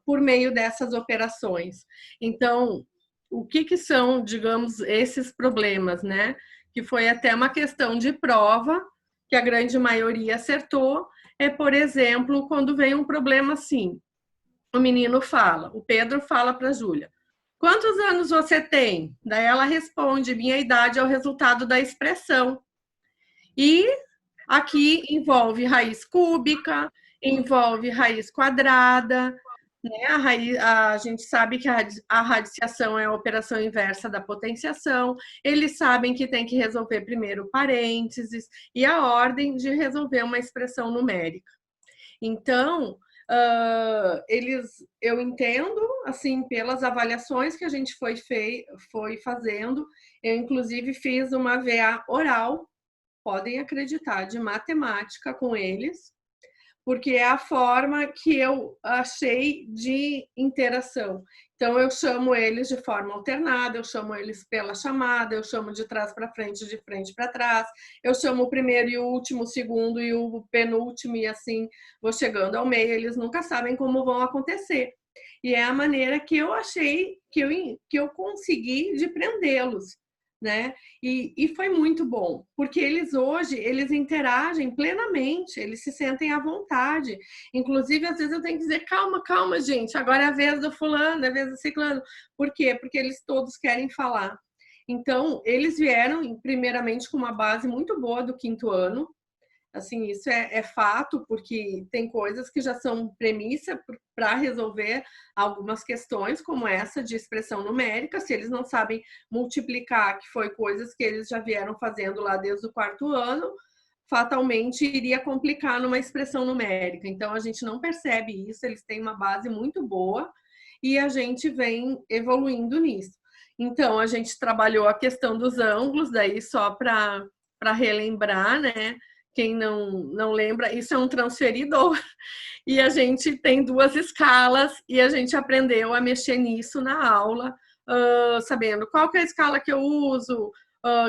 por meio dessas operações. Então, o que são, digamos, esses problemas, né? Que foi até uma questão de prova, que a grande maioria acertou, por exemplo, quando vem um problema assim, o menino fala, o Pedro fala para a Júlia: quantos anos você tem? Daí ela responde: minha idade é o resultado da expressão. E aqui envolve raiz cúbica, envolve raiz quadrada, né? A gente sabe que a radiciação é a operação inversa da potenciação. Eles sabem que tem que resolver primeiro parênteses e a ordem de resolver uma expressão numérica. Então, eu entendo, assim, pelas avaliações que a gente foi fazendo. Eu, inclusive, fiz uma VA oral, podem acreditar, de matemática com eles, porque é a forma que eu achei de interação. Então, eu chamo eles de forma alternada, eu chamo eles pela chamada, eu chamo de trás para frente, de frente para trás, eu chamo o primeiro e o último, o segundo e o penúltimo, e assim vou chegando ao meio. Eles nunca sabem como vão acontecer. E é a maneira que eu achei que eu consegui de prendê-los, né? E foi muito bom, porque eles hoje, eles interagem plenamente, eles se sentem à vontade. Inclusive, às vezes eu tenho que dizer: calma, calma, gente, agora é a vez do fulano, é a vez do ciclano. Por quê? Porque eles todos querem falar. Então, eles vieram primeiramente com uma base muito boa do 5º ano. Assim, isso é fato, porque tem coisas que já são premissa para resolver algumas questões, como essa de expressão numérica. Se eles não sabem multiplicar, que foi coisas que eles já vieram fazendo lá desde o 4º ano, fatalmente iria complicar numa expressão numérica. Então, a gente não percebe isso, eles têm uma base muito boa e a gente vem evoluindo nisso. Então, a gente trabalhou a questão dos ângulos, daí só para relembrar, né? Quem não lembra, isso é um transferidor. E a gente tem 2 escalas e a gente aprendeu a mexer nisso na aula, sabendo qual que é a escala que eu uso,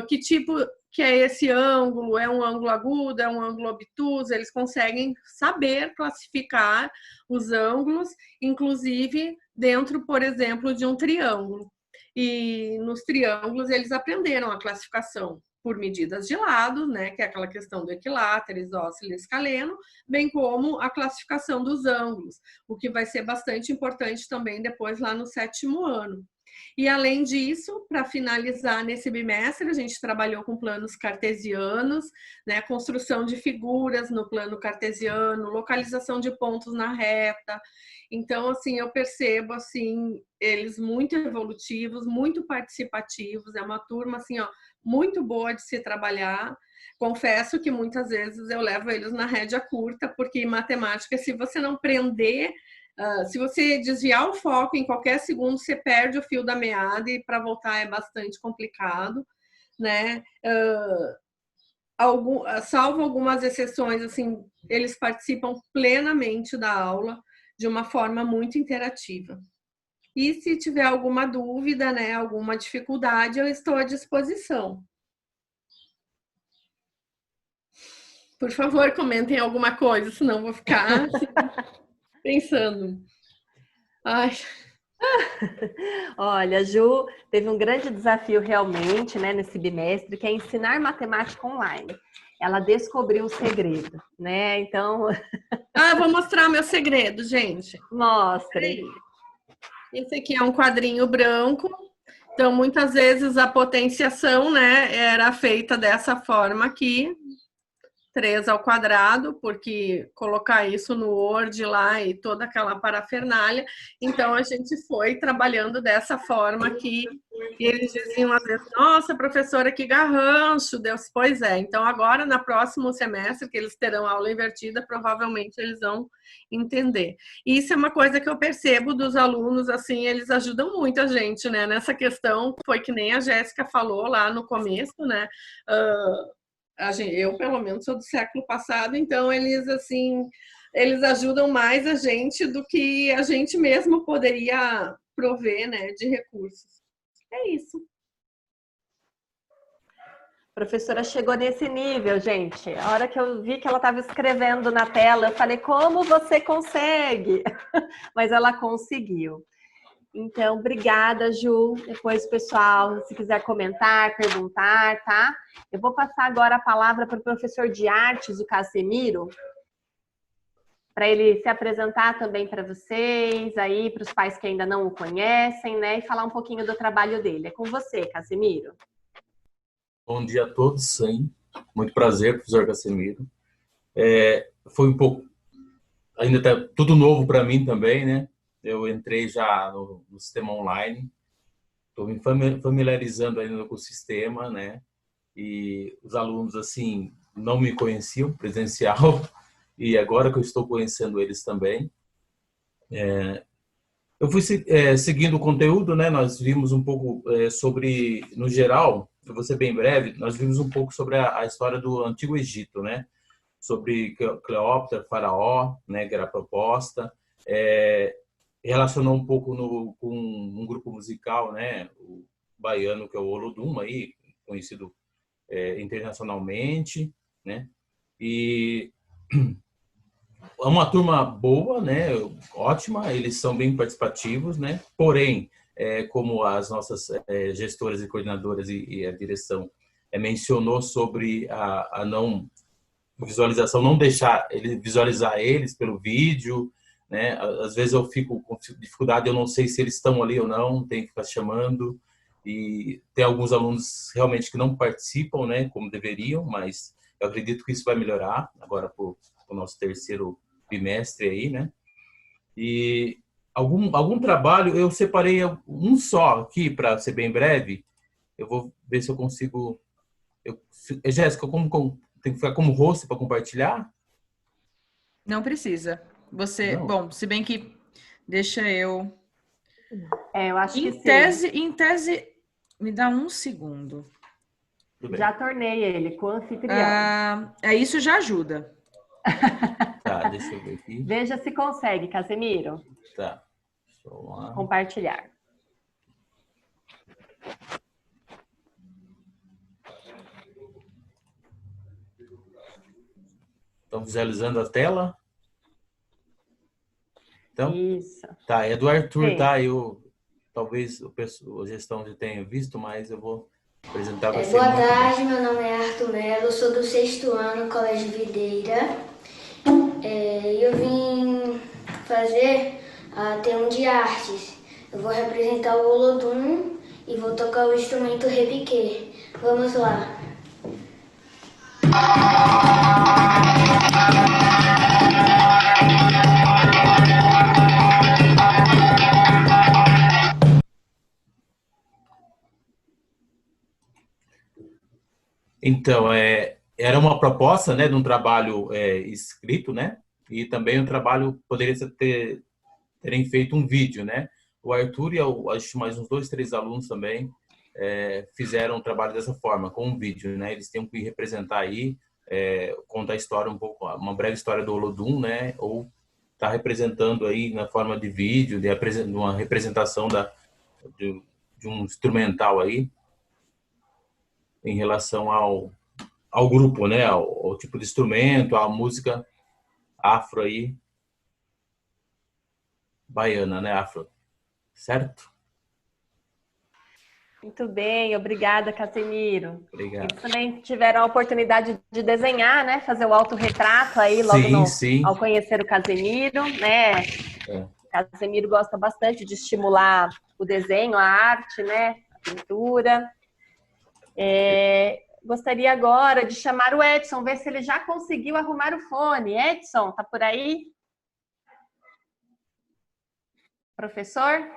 que tipo que é esse ângulo, é um ângulo agudo, é um ângulo obtuso, eles conseguem saber classificar os ângulos, inclusive dentro, por exemplo, de um triângulo. E nos triângulos eles aprenderam a classificação por medidas de lado, né, que é aquela questão do equilátero, isósceles, escaleno, bem como a classificação dos ângulos, o que vai ser bastante importante também depois lá no 7º ano. E além disso, para finalizar nesse bimestre, a gente trabalhou com planos cartesianos, né, construção de figuras no plano cartesiano, localização de pontos na reta. Então, assim, eu percebo, assim, eles muito evolutivos, muito participativos, é uma turma, assim, ó, muito boa de se trabalhar. Confesso que muitas vezes eu levo eles na rédea curta, porque em matemática, se você não prender, se você desviar o foco em qualquer segundo, você perde o fio da meada e para voltar é bastante complicado, né? Salvo algumas exceções, assim, eles participam plenamente da aula de uma forma muito interativa. E se tiver alguma dúvida, né, alguma dificuldade, eu estou à disposição. Por favor, comentem alguma coisa, senão eu vou ficar assim, pensando. Ai. Olha, a Ju teve um grande desafio realmente, né, nesse bimestre, que é ensinar matemática online. Ela descobriu um segredo, né? Então... vou mostrar meu segredo, gente. Mostre. Esse aqui é um quadrinho branco. Então, muitas vezes a potenciação, né, era feita dessa forma aqui. 3 ao quadrado, porque colocar isso no Word lá e toda aquela parafernália. Então, a gente foi trabalhando dessa forma aqui. E eles diziam às vezes, nossa, professora, que garrancho. Deus, pois é. Então, agora, no próximo semestre, que eles terão aula invertida, provavelmente eles vão entender. E isso é uma coisa que eu percebo dos alunos, assim, eles ajudam muito a gente, né? Nessa questão, foi que nem a Jéssica falou lá no começo, né? Eu, pelo menos, sou do século passado, então eles, assim, eles ajudam mais a gente do que a gente mesmo poderia prover, né, de recursos. É isso. A professora chegou nesse nível, gente. A hora que eu vi que ela estava escrevendo na tela, eu falei, como você consegue? Mas ela conseguiu. Então, obrigada, Ju. Depois, pessoal, se quiser comentar, perguntar, tá? Eu vou passar agora a palavra para o professor de artes, o Casemiro, para ele se apresentar também para vocês, aí, para os pais que ainda não o conhecem, né? E falar um pouquinho do trabalho dele. É com você, Casemiro. Bom dia a todos, sim. Muito prazer, professor Casemiro. Foi um pouco... Ainda tá tudo novo para mim também, né? Eu entrei já no sistema online, estou me familiarizando ainda com o sistema, né? E os alunos, assim, não me conheciam presencial, e agora que eu estou conhecendo eles também. Eu fui seguindo o conteúdo, né? Nós vimos um pouco sobre, no geral, eu vou ser bem breve, nós vimos um pouco sobre a história do Antigo Egito, né? Sobre Cleópatra, Faraó, né? Que era a proposta. Relacionou um pouco com um grupo musical, né, o baiano, que é o Olodum, aí, conhecido internacionalmente, né, e é uma turma boa, né, ótima, eles são bem participativos, né, porém, como as nossas gestoras e coordenadoras e a direção mencionou sobre a não visualização, não deixar ele visualizar eles pelo vídeo, né? Às vezes eu fico com dificuldade, eu não sei se eles estão ali ou não, tem que ficar chamando, e tem alguns alunos realmente que não participam, né, como deveriam, mas eu acredito que isso vai melhorar agora para o nosso 3º bimestre aí, né? E algum trabalho, eu separei um só aqui, para ser bem breve, eu vou ver se eu consigo... Jéssica, tem que ficar como host para compartilhar? Não precisa. Você, não. Bom, se bem que deixa eu... eu acho que Em tese, me dá um segundo. Já tornei ele com o anfitrião. Isso já ajuda. Tá, deixa eu ver aqui. Veja se consegue, Casemiro. Tá. Deixa eu lá. Compartilhar. Estão visualizando a tela? Então, Isso. tá, é do Arthur, Sim. tá? Talvez a gestão já tenha visto, mas eu vou apresentar para você. Boa tarde, meu nome é Arthur Melo, sou do 6º ano, Colégio Videira. Eu vim fazer tema de artes. Eu vou representar o Olodum e vou tocar o instrumento repiquê. Vamos lá. Então, era uma proposta, né, de um trabalho escrito, né, e também um trabalho poderia terem feito um vídeo, né. O Arthur e acho que mais uns 2, 3 alunos também fizeram um trabalho dessa forma, com um vídeo, né. Eles tinham que representar aí, contar a história um pouco, uma breve história do Olodum, né, ou tá representando aí na forma de vídeo, de uma representação de um instrumental aí, em relação ao grupo, né? Ao tipo de instrumento, à música afro aí, baiana, né? Afro, certo? Muito bem, obrigada, Casemiro. Obrigado. Eles também tiveram a oportunidade de desenhar, né? Fazer o autorretrato aí logo sim. ao conhecer o Casemiro, né? O Casemiro gosta bastante de estimular o desenho, a arte, né? A pintura. Gostaria agora de chamar o Edson, ver se ele já conseguiu arrumar o fone. Edson, tá por aí? Professor?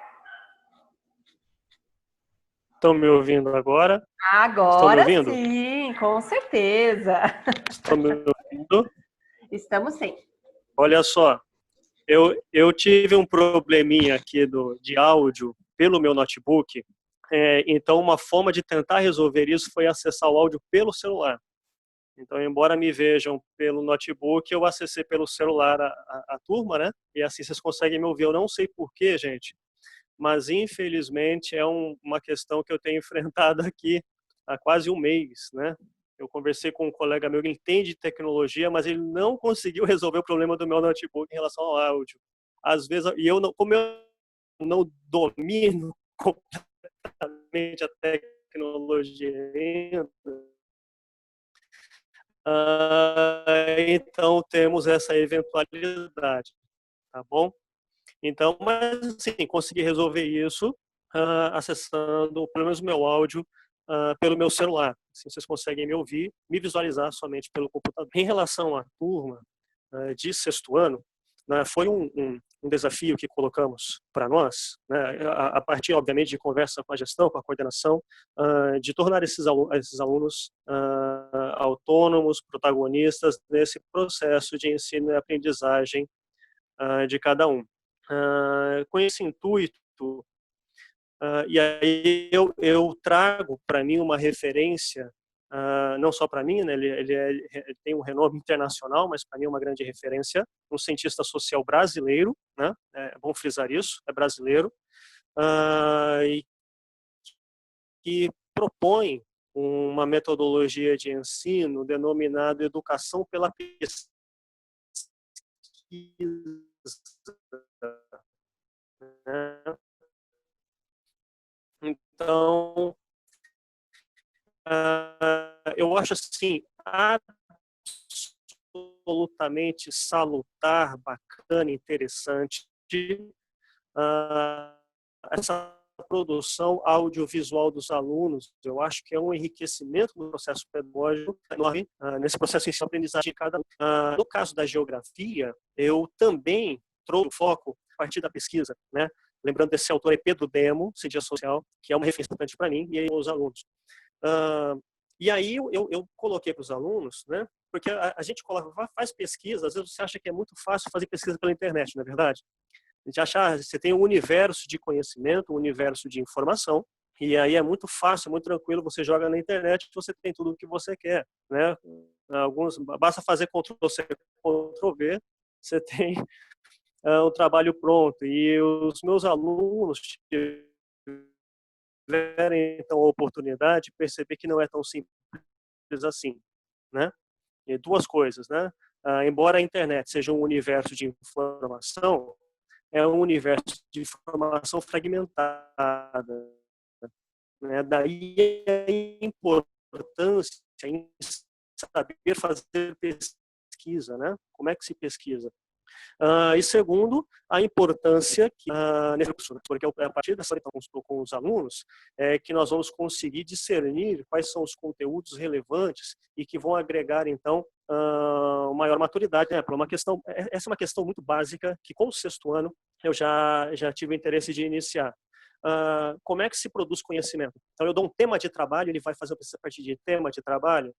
Estão me ouvindo agora? Agora Estão me ouvindo? sim, com certeza. Estão me ouvindo? Estamos sim. Olha só, eu tive um probleminha aqui de áudio pelo meu notebook, então uma forma de tentar resolver isso foi acessar o áudio pelo celular. Então, embora me vejam pelo notebook, eu acessei pelo celular a turma, né? E assim vocês conseguem me ouvir. Eu não sei porquê, gente, mas infelizmente é uma questão que eu tenho enfrentado aqui há quase um mês, né? Eu conversei com um colega meu que entende de tecnologia, mas ele não conseguiu resolver o problema do meu notebook em relação ao áudio. Às vezes, como eu não domino completamente a tecnologia ainda, então temos essa eventualidade, tá bom? Então, mas assim, consegui resolver isso acessando pelo menos o meu áudio pelo meu celular. Assim vocês conseguem me ouvir, me visualizar somente pelo computador. Em relação à turma de 6º ano, né, foi um desafio que colocamos para nós, né, a partir, obviamente, de conversa com a gestão, com a coordenação, de tornar esses alunos autônomos, protagonistas nesse processo de ensino e aprendizagem de cada um. Com esse intuito, e aí eu trago para mim uma referência, não só para mim, né, ele tem um renome internacional, mas para mim é uma grande referência, um cientista social brasileiro, né, é bom frisar isso, é brasileiro, e que propõe uma metodologia de ensino denominada educação pela pesquisa. Então, eu acho assim absolutamente salutar, bacana, interessante essa produção audiovisual dos alunos. Eu acho que é um enriquecimento do processo pedagógico enorme nesse processo de ensino-aprendizagem de cada um. No caso da geografia, eu também trouxe o foco a partir da pesquisa, né? Lembrando desse autor é Pedro Demo, Ciência Social, que é uma referência importante para mim e aí os alunos. E aí eu coloquei para os alunos, né? Porque a gente faz pesquisa, às vezes você acha que é muito fácil fazer pesquisa pela internet, não é verdade? A gente acha, você tem um universo de conhecimento, um universo de informação, e aí é muito fácil, é muito tranquilo, você joga na internet e você tem tudo o que você quer, né? Basta fazer Ctrl+C, Ctrl+V, você tem um trabalho pronto. E os meus alunos tiverem então a oportunidade de perceber que não é tão simples assim, né? E duas coisas, né? embora a internet seja um universo de informação, é um universo de informação fragmentada, né? Daí a importância em saber fazer pesquisa, né? Como é que se pesquisa? E segundo, a importância que nesse curso, porque é a partir dessa então, com os alunos é que nós vamos conseguir discernir quais são os conteúdos relevantes e que vão agregar então maior maturidade, né? Essa é uma questão muito básica que com o 6º ano eu já tive o interesse de iniciar. Como é que se produz conhecimento? Então eu dou um tema de trabalho, ele vai fazer a partir de tema de trabalho.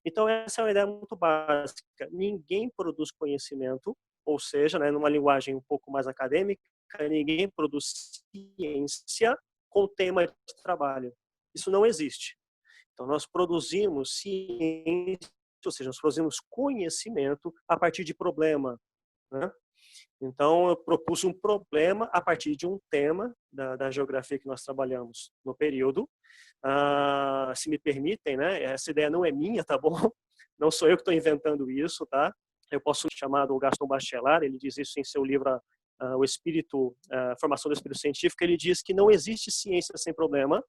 Então essa é uma ideia muito básica. Ninguém produz conhecimento, ou seja, né, numa linguagem um pouco mais acadêmica, ninguém produz ciência com tema de trabalho. Isso não existe. Então nós produzimos ciência, ou seja, nós produzimos conhecimento a partir de problema, né? Então, eu propus um problema a partir de um tema da geografia que nós trabalhamos no período. Se me permitem, né? Essa ideia não é minha, tá bom? Não sou eu que estou inventando isso, tá? Eu posso chamar o Gaston Bachelard, ele diz isso em seu livro O Espírito, Formação do Espírito Científico, ele diz que não existe ciência sem problema,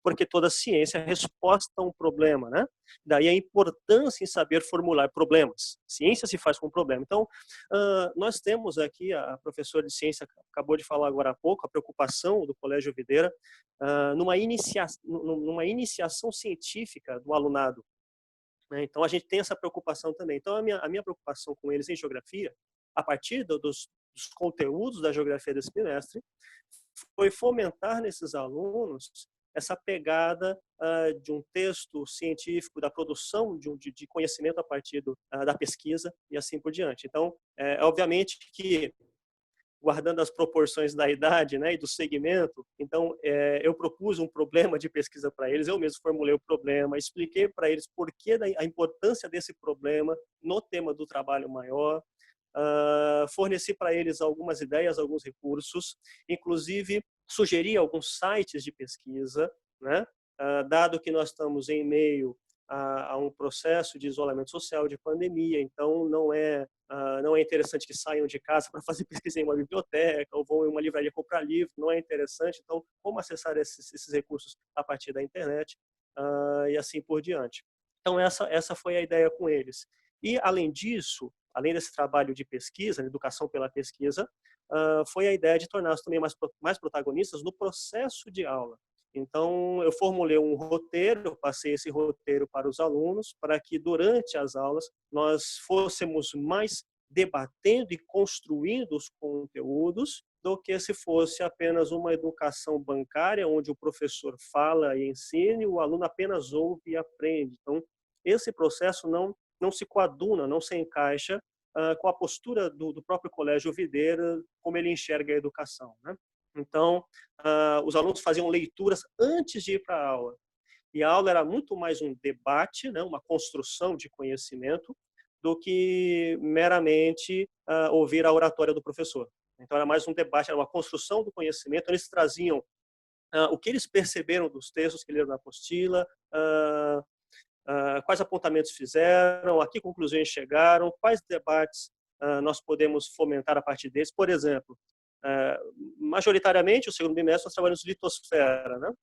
porque toda ciência é resposta a um problema, né? Daí a importância em saber formular problemas. Ciência se faz com problema. Então, nós temos aqui, a professora de ciência acabou de falar agora há pouco, a preocupação do Colégio Videira numa iniciação científica do alunado. Né? Então, a gente tem essa preocupação também. Então, a minha preocupação com eles em geografia, a partir dos conteúdos da geografia desse bimestre, foi fomentar nesses alunos essa pegada de um texto científico, da produção de conhecimento a partir da pesquisa e assim por diante. Então, obviamente que, guardando as proporções da idade, né, e do segmento, então eu propus um problema de pesquisa para eles, eu mesmo formulei o problema, expliquei para eles por que a importância desse problema no tema do trabalho maior, forneci para eles algumas ideias, alguns recursos, inclusive sugeri alguns sites de pesquisa, né? Dado que nós estamos em meio a um processo de isolamento social, de pandemia, então não é interessante que saiam de casa para fazer pesquisa em uma biblioteca ou vão em uma livraria comprar livro, não é interessante. Então, como acessar esses recursos a partir da internet e assim por diante. Então, essa foi a ideia com eles. E, além disso, além desse trabalho de pesquisa, educação pela pesquisa, foi a ideia de torná-los também mais protagonistas no processo de aula. Então, eu formulei um roteiro, eu passei esse roteiro para os alunos, para que durante as aulas nós fôssemos mais debatendo e construindo os conteúdos do que se fosse apenas uma educação bancária, onde o professor fala e ensina e o aluno apenas ouve e aprende. Então, esse processo não se coaduna, não se encaixa com a postura do próprio Colégio Videira, como ele enxerga a educação, né? Então, os alunos faziam leituras antes de ir para a aula. E a aula era muito mais um debate, né, uma construção de conhecimento, do que meramente ouvir a oratória do professor. Então, era mais um debate, era uma construção do conhecimento. Eles traziam o que eles perceberam dos textos que leram na apostila, quais apontamentos fizeram, a que conclusões chegaram, quais debates nós podemos fomentar a partir deles. Por exemplo, majoritariamente, o segundo bimestre, nós trabalhamos litosfera, né?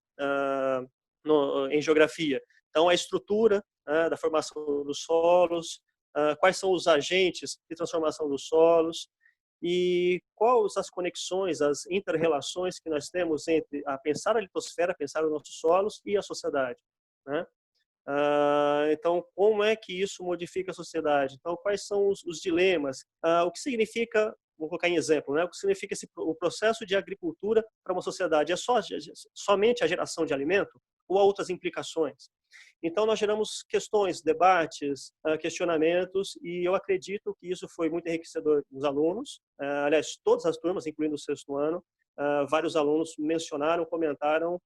Em geografia. Então, a estrutura da formação dos solos, quais são os agentes de transformação dos solos e quais as conexões, as inter-relações que nós temos entre a pensar a litosfera, pensar os nossos solos e a sociedade, né? Então, como é que isso modifica a sociedade? Então, quais são os dilemas? O que significa, vou colocar em exemplo, né? O que significa o processo de agricultura para uma sociedade? É somente a geração de alimento ou há outras implicações? Então, nós geramos questões, debates, questionamentos, e eu acredito que isso foi muito enriquecedor nos alunos. Aliás, todas as turmas, incluindo o 6º ano, vários alunos mencionaram, comentaram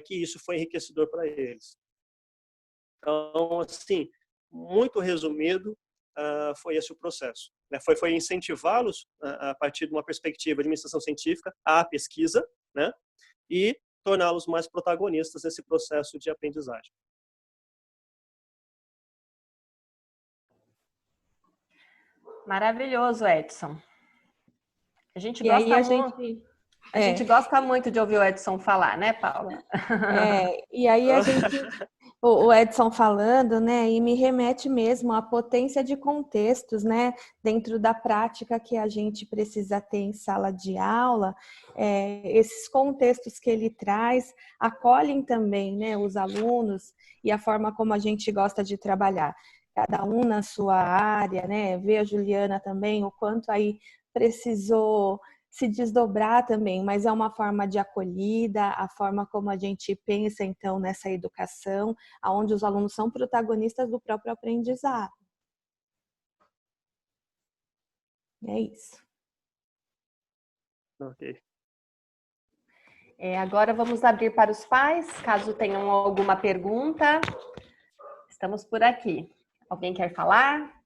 que isso foi enriquecedor para eles. Então, assim, muito resumido, foi esse o processo. Né? Foi incentivá-los, a partir de uma perspectiva de administração científica, à pesquisa, né? E torná-los mais protagonistas nesse processo de aprendizagem. Maravilhoso, Edson. A gente E aí gosta a gente gosta muito de ouvir o Edson falar, né, Paula? E aí a gente, o Edson falando, né, e me remete mesmo à potência de contextos, né, dentro da prática que a gente precisa ter em sala de aula, esses contextos que ele traz acolhem também, né, os alunos e a forma como a gente gosta de trabalhar. Cada um na sua área, né, ver a Juliana também, o quanto aí precisou se desdobrar também, mas é uma forma de acolhida, a forma como a gente pensa, então, nessa educação, onde os alunos são protagonistas do próprio aprendizado. É isso. Ok. Agora vamos abrir para os pais, caso tenham alguma pergunta. Estamos por aqui. Alguém quer falar?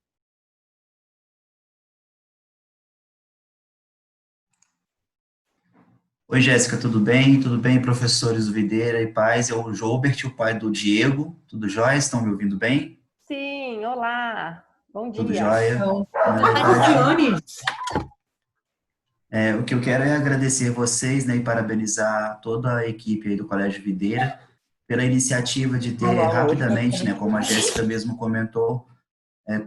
Oi, Jéssica, tudo bem? Tudo bem, professores do Videira e pais? É o Joubert, o pai do Diego. Tudo jóia? Estão me ouvindo bem? Sim, olá. Bom dia. Tudo jóia? O que eu quero é agradecer vocês, né, e parabenizar toda a equipe aí do Colégio Videira pela iniciativa de ter rapidamente, né, como a Jéssica mesmo comentou,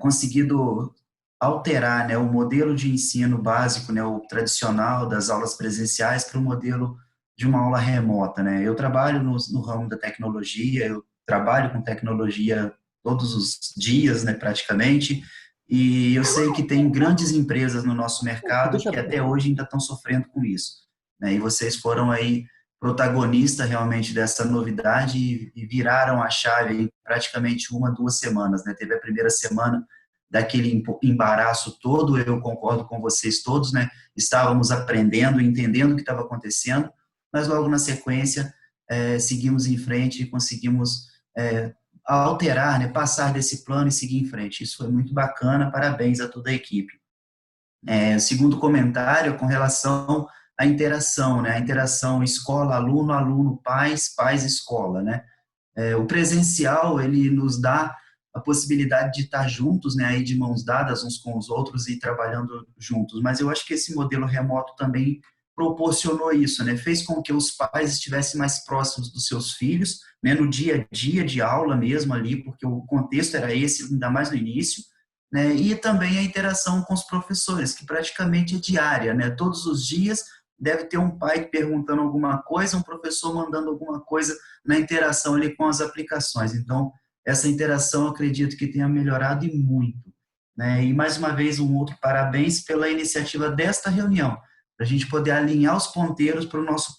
conseguido alterar, né, o modelo de ensino básico, né, o tradicional das aulas presenciais para o modelo de uma aula remota, né. Eu trabalho no ramo da tecnologia, eu trabalho com tecnologia todos os dias, né, praticamente, e eu sei que tem grandes empresas no nosso mercado que até hoje ainda estão sofrendo com isso, né, e vocês foram aí protagonistas realmente dessa novidade e viraram a chave em praticamente 1-2 semanas, né, teve a primeira semana daquele embaraço todo, eu concordo com vocês todos, né, estávamos aprendendo, entendendo o que estava acontecendo, mas logo na sequência seguimos em frente e conseguimos alterar, né, passar desse plano e seguir em frente. Isso foi muito bacana, parabéns a toda a equipe. Segundo comentário, com relação à interação, né, a interação escola-aluno, aluno-pais, pais-escola, né, o presencial, ele nos dá a possibilidade de estar juntos, né, aí de mãos dadas uns com os outros e trabalhando juntos, mas eu acho que esse modelo remoto também proporcionou isso, né, fez com que os pais estivessem mais próximos dos seus filhos, né, no dia a dia de aula mesmo ali, porque o contexto era esse, ainda mais no início, né, e também a interação com os professores, que praticamente é diária, né, todos os dias deve ter um pai perguntando alguma coisa, um professor mandando alguma coisa na interação ali com as aplicações, então essa interação eu acredito que tenha melhorado e muito, né? E mais uma vez um outro parabéns pela iniciativa desta reunião, para a gente poder alinhar os ponteiros para o nosso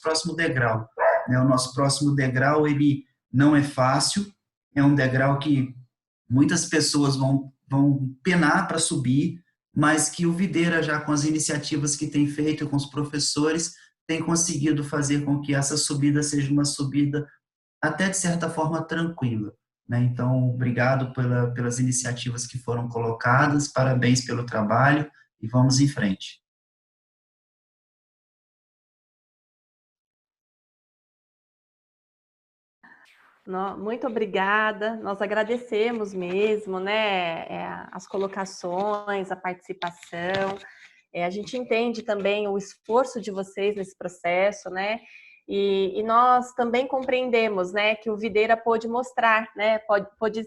próximo degrau, né? O nosso próximo degrau, ele não é fácil, é um degrau que muitas pessoas vão penar para subir, mas que o Videira, já com as iniciativas que tem feito com os professores, tem conseguido fazer com que essa subida seja uma subida até de certa forma tranquila, né? Então, obrigado pelas iniciativas que foram colocadas, parabéns pelo trabalho e vamos em frente. Muito obrigada, nós agradecemos mesmo, né, as colocações, a participação, a gente entende também o esforço de vocês nesse processo, né, e nós também compreendemos, né, que o Videira pôde mostrar, né, pôde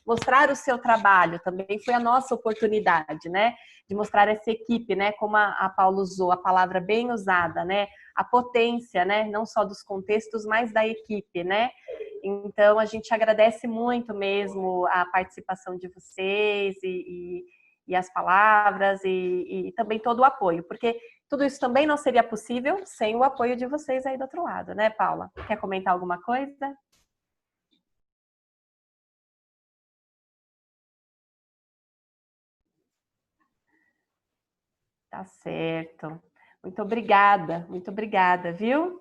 mostrar o seu trabalho, também foi a nossa oportunidade, né, de mostrar essa equipe, né, como a Paula usou, a palavra bem usada, né, a potência, né, não só dos contextos, mas da equipe, né. Então, a gente agradece muito mesmo a participação de vocês e as palavras e também todo o apoio, porque tudo isso também não seria possível sem o apoio de vocês aí do outro lado, né, Paula? Quer comentar alguma coisa? Tá certo. Muito obrigada, viu?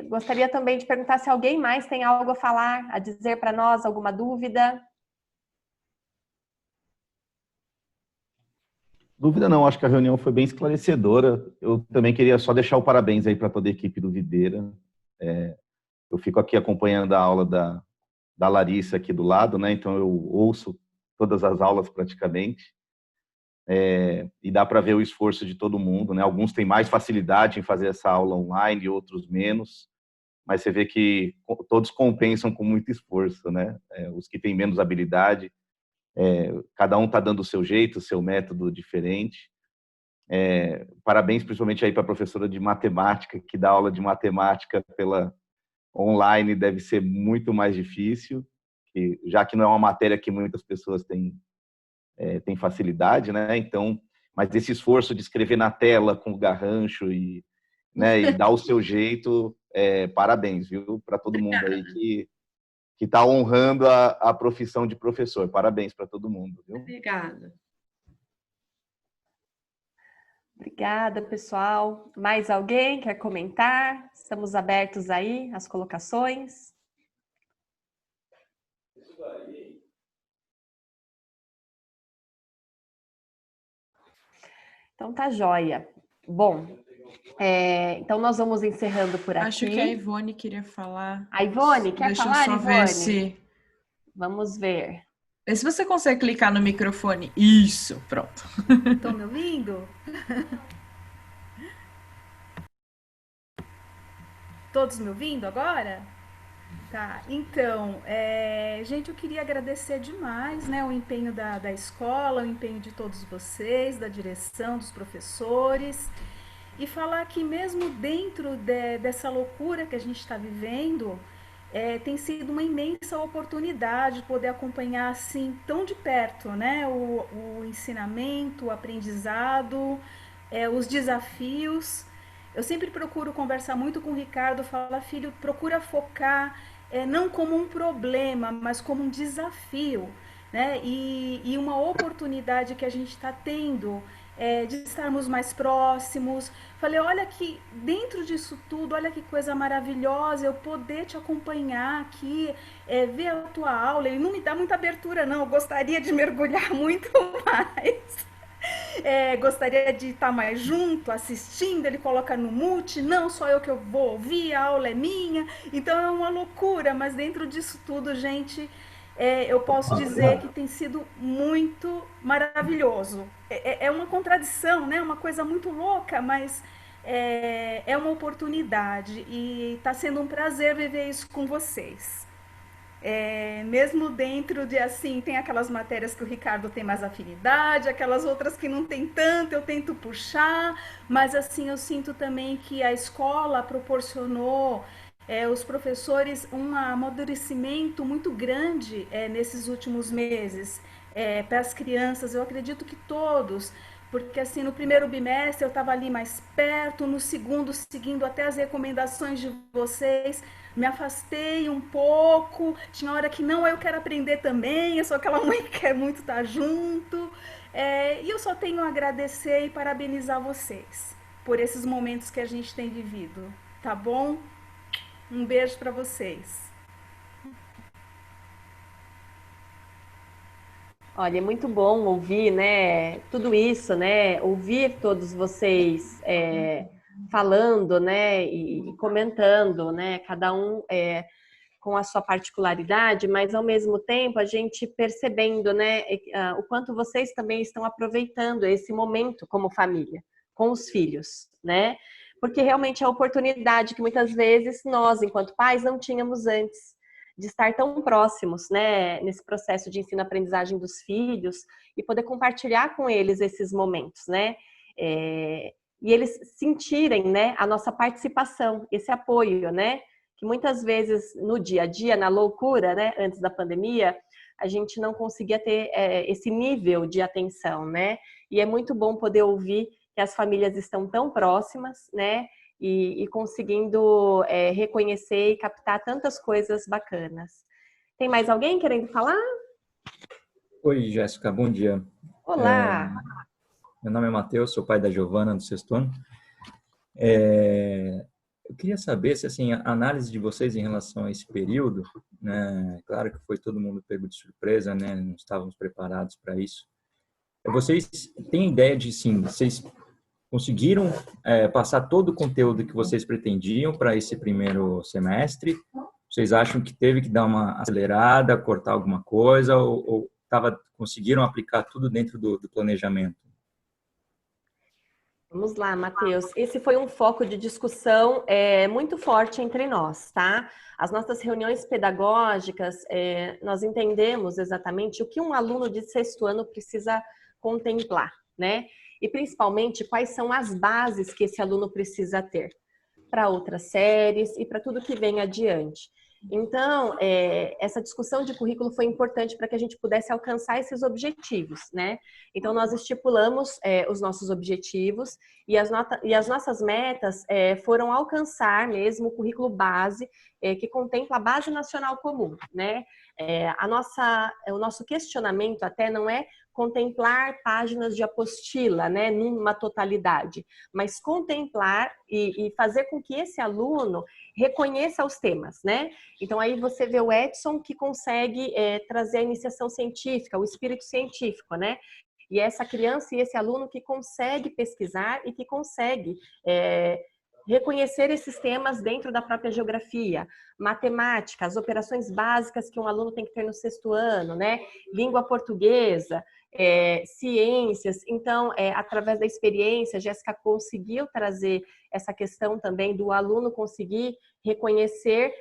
Gostaria também de perguntar se alguém mais tem algo a falar, a dizer para nós, alguma dúvida? Dúvida não, acho que a reunião foi bem esclarecedora. Eu também queria só deixar o parabéns aí para toda a equipe do Videira. Eu fico aqui acompanhando a aula da Larissa aqui do lado, né? Então eu ouço todas as aulas praticamente. E dá para ver o esforço de todo mundo, né? Alguns têm mais facilidade em fazer essa aula online, outros menos, mas você vê que todos compensam com muito esforço, né? Os que têm menos habilidade, cada um está dando o seu jeito, o seu método diferente. Parabéns principalmente aí para a professora de matemática, que dá aula de matemática pela online, deve ser muito mais difícil, já que não é uma matéria que muitas pessoas têm facilidade, né? Então, mas esse esforço de escrever na tela com o garrancho e dar o seu jeito, parabéns, viu? Para todo mundo aí que está honrando a profissão de professor. Parabéns para todo mundo, viu? Obrigada. Obrigada, pessoal. Mais alguém quer comentar? Estamos abertos aí às colocações. Então tá joia. Bom, então nós vamos encerrando por aqui. Acho que a Ivone queria falar. A Ivone, quer falar, Deixa eu só Ivone? ver se... Vamos ver. Vê se você consegue clicar no microfone. Isso, pronto. Estão me ouvindo? Todos me ouvindo agora? Tá, então, gente, eu queria agradecer demais, né, o empenho da escola, o empenho de todos vocês, da direção, dos professores, e falar que mesmo dentro dessa loucura que a gente está vivendo, tem sido uma imensa oportunidade poder acompanhar assim tão de perto, né, o ensinamento, o aprendizado, os desafios. Eu sempre procuro conversar muito com o Ricardo, falar, filho, procura focar não como um problema, mas como um desafio, né? E uma oportunidade que a gente está tendo de estarmos mais próximos. Falei, olha que dentro disso tudo, olha que coisa maravilhosa, eu poder te acompanhar aqui, ver a tua aula. Ele não me dá muita abertura, não, eu gostaria de mergulhar muito mais. Gostaria de estar mais junto, assistindo, ele coloca no mute, não só eu que eu vou ouvir, a aula é minha, então é uma loucura, mas dentro disso tudo, gente, eu posso dizer que tem sido muito maravilhoso. É uma contradição, né? Uma coisa muito louca, mas é uma oportunidade e está sendo um prazer viver isso com vocês. Mesmo dentro de, assim, tem aquelas matérias que o Ricardo tem mais afinidade, aquelas outras que não tem tanto, eu tento puxar, mas assim, eu sinto também que a escola proporcionou os professores um amadurecimento muito grande nesses últimos meses para as crianças. Eu acredito que todos, porque assim, no primeiro bimestre eu estava ali mais perto, no segundo, seguindo até as recomendações de vocês, me afastei um pouco, tinha hora que não, eu quero aprender também, eu sou aquela mãe que quer muito estar junto, e eu só tenho a agradecer e parabenizar vocês por esses momentos que a gente tem vivido, tá bom? Um beijo para vocês. Olha, é muito bom ouvir, né, tudo isso, né, ouvir todos vocês falando, né, e comentando, né, cada um com a sua particularidade, mas ao mesmo tempo a gente percebendo, né, o quanto vocês também estão aproveitando esse momento como família, com os filhos, né, porque realmente é a oportunidade que muitas vezes nós, enquanto pais, não tínhamos antes, de estar tão próximos, né, nesse processo de ensino-aprendizagem dos filhos e poder compartilhar com eles esses momentos, né, e eles sentirem, né, a nossa participação, esse apoio, né, que muitas vezes no dia a dia, na loucura, né, antes da pandemia, a gente não conseguia ter esse nível de atenção, né, e é muito bom poder ouvir que as famílias estão tão próximas, né, e conseguindo reconhecer e captar tantas coisas bacanas. Tem mais alguém querendo falar? Oi, Jéssica, bom dia. Olá! Meu nome é Matheus, sou pai da Giovana, do 6º ano. Eu queria saber se, assim, a análise de vocês em relação a esse período, né, claro que foi todo mundo pego de surpresa, né, não estávamos preparados para isso. Vocês têm ideia de, sim, vocês conseguiram passar todo o conteúdo que vocês pretendiam para esse primeiro semestre? Vocês acham que teve que dar uma acelerada, cortar alguma coisa, ou conseguiram aplicar tudo dentro do planejamento? Vamos lá, Matheus. Esse foi um foco de discussão muito forte entre nós, tá? As nossas reuniões pedagógicas, nós entendemos exatamente o que um aluno de 6º ano precisa contemplar, né? E principalmente quais são as bases que esse aluno precisa ter para outras séries e para tudo que vem adiante. Então, essa discussão de currículo foi importante para que a gente pudesse alcançar esses objetivos, né? Então, nós estipulamos os nossos objetivos e as nossas metas foram alcançar mesmo o currículo base, que contempla a Base Nacional Comum, né? O nosso questionamento até não é contemplar páginas de apostila, né, numa totalidade, mas contemplar e fazer com que esse aluno reconheça os temas, né? Então aí você vê o Edson que consegue trazer a iniciação científica, o espírito científico, né? E essa criança e esse aluno que consegue pesquisar e que consegue reconhecer esses temas dentro da própria geografia, matemática, as operações básicas que um aluno tem que ter no 6º ano, né? Língua portuguesa, ciências. Então, através da experiência, a Jéssica conseguiu trazer essa questão também do aluno conseguir reconhecer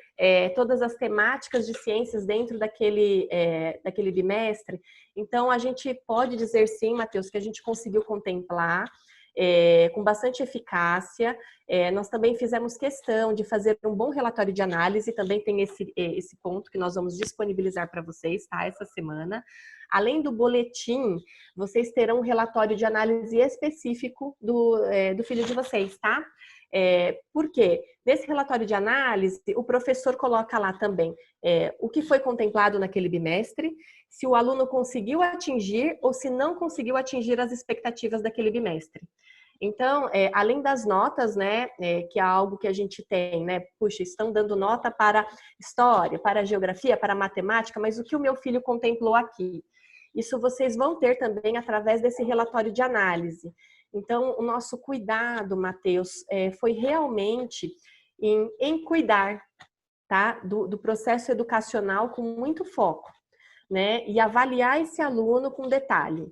todas as temáticas de ciências dentro daquele bimestre. Então, a gente pode dizer sim, Matheus, que a gente conseguiu contemplar com bastante eficácia. Nós também fizemos questão de fazer um bom relatório de análise, também tem esse ponto que nós vamos disponibilizar para vocês, tá? Essa semana. Além do boletim, vocês terão um relatório de análise específico do filho de vocês, tá? Por quê? Nesse relatório de análise, o professor coloca lá também o que foi contemplado naquele bimestre, se o aluno conseguiu atingir ou se não conseguiu atingir as expectativas daquele bimestre. Então, além das notas, né, que é algo que a gente tem, né, puxa, estão dando nota para história, para geografia, para matemática, mas o que o meu filho contemplou aqui? Isso vocês vão ter também através desse relatório de análise. Então, o nosso cuidado, Matheus, foi realmente em cuidar, tá, do processo educacional com muito foco, né, e avaliar esse aluno com detalhe.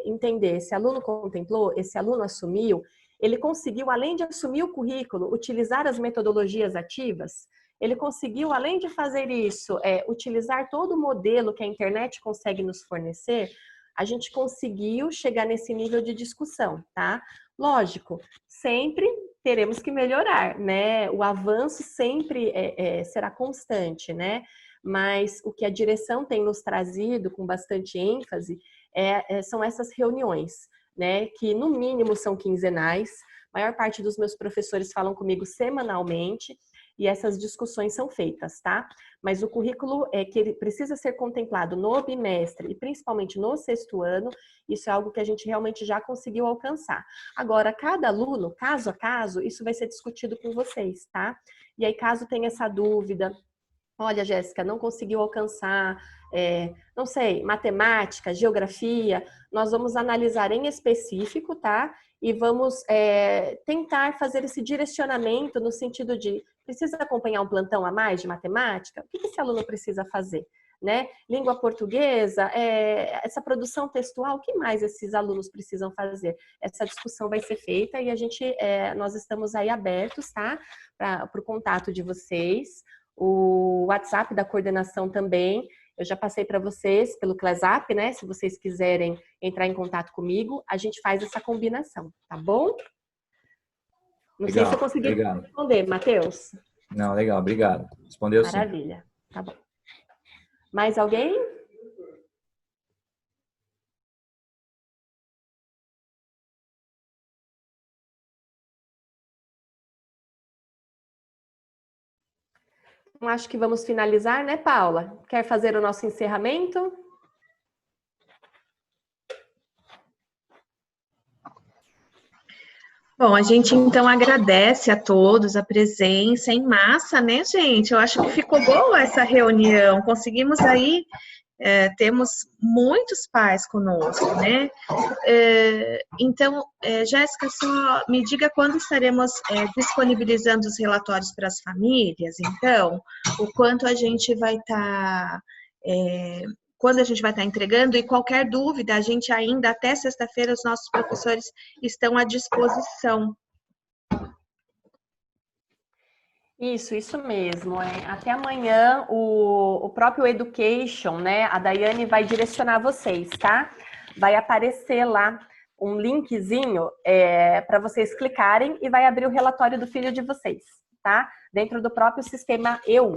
Entender, esse aluno contemplou, esse aluno assumiu, ele conseguiu, além de assumir o currículo, utilizar as metodologias ativas, ele conseguiu, além de fazer isso, utilizar todo o modelo que a internet consegue nos fornecer, a gente conseguiu chegar nesse nível de discussão, tá? Lógico, sempre teremos que melhorar, né? O avanço sempre será constante, né? Mas o que a direção tem nos trazido com bastante ênfase são essas reuniões, né? Que no mínimo são quinzenais, a maior parte dos meus professores falam comigo semanalmente, e essas discussões são feitas, tá? Mas o currículo que ele precisa ser contemplado no bimestre e principalmente no 6º ano, isso é algo que a gente realmente já conseguiu alcançar. Agora, cada aluno, caso a caso, isso vai ser discutido com vocês, tá? E aí, caso tenha essa dúvida, olha, Jéssica, não conseguiu alcançar, não sei, matemática, geografia, nós vamos analisar em específico, tá? E vamos tentar fazer esse direcionamento no sentido de, precisa acompanhar um plantão a mais de matemática? O que esse aluno precisa fazer? Né? Língua portuguesa, essa produção textual, o que mais esses alunos precisam fazer? Essa discussão vai ser feita e nós estamos aí abertos, tá? Para o contato de vocês. O WhatsApp da coordenação também, eu já passei para vocês pelo ClassUp, né? Se vocês quiserem entrar em contato comigo, a gente faz essa combinação, tá bom? Não sei se eu consegui responder, Matheus. Não, legal, obrigado. Respondeu sim. Maravilha, tá bom. Mais alguém? Acho que vamos finalizar, né, Paula? Quer fazer o nosso encerramento? Bom, a gente então agradece a todos a presença em massa, né, gente? Eu acho que ficou boa essa reunião. Conseguimos aí, temos muitos pais conosco, né? Então, Jéssica, só me diga quando estaremos disponibilizando os relatórios para as famílias, então, o quanto a gente vai estar quando a gente vai estar entregando, e qualquer dúvida, a gente ainda, até sexta-feira, os nossos professores estão à disposição. Isso mesmo. Até amanhã, o próprio Education, né? A Daiane vai direcionar vocês, tá? Vai aparecer lá um linkzinho para vocês clicarem e vai abrir o relatório do filho de vocês, tá? Dentro do próprio sistema EU.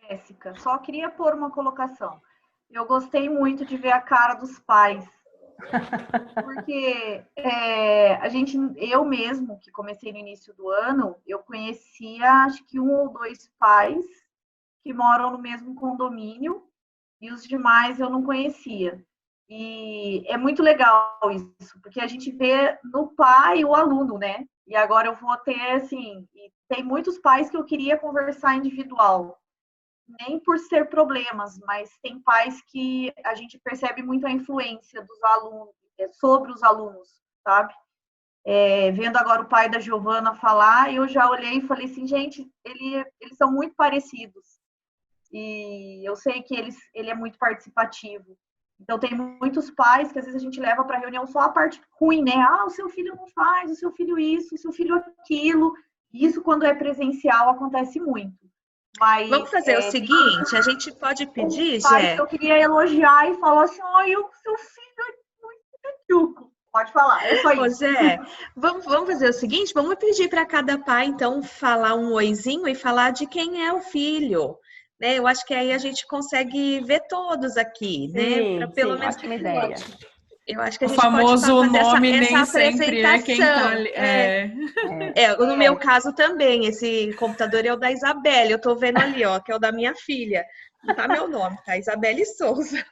Jéssica, só queria pôr uma colocação. Eu gostei muito de ver a cara dos pais. Porque eu mesmo, que comecei no início do ano, eu conhecia acho que 1 ou 2 pais que moram no mesmo condomínio e os demais eu não conhecia. E é muito legal isso, porque a gente vê no pai o aluno, né? E agora eu vou ter, assim, tem muitos pais que eu queria conversar individual, nem por ser problemas, mas tem pais que a gente percebe muito a influência dos alunos, sobre os alunos, sabe? Vendo agora o pai da Giovana falar, eu já olhei e falei assim, gente, eles são muito parecidos. E eu sei que ele é muito participativo. Então, tem muitos pais que às vezes a gente leva para a reunião só a parte ruim, né? Ah, o seu filho não faz, o seu filho isso, o seu filho aquilo. Isso, quando é presencial, acontece muito. Mas, vamos fazer o seguinte, a gente pode pedir, Jé? Eu queria elogiar e falar assim, olha, o seu filho é muito tchuco. Pode falar, é só isso. Zé, vamos fazer o seguinte, vamos pedir para cada pai, então, falar um oizinho e falar de quem é o filho. Né? Eu acho que aí a gente consegue ver todos aqui, sim, né? Pelo menos ótima ideia. Eu acho que a o gente famoso pode fazer nome essa nem sempre é quem tá ali. No meu caso também, esse computador é o da Isabelle, eu tô vendo ali, ó, que é o da minha filha. Não tá meu nome, tá? Isabelle Souza.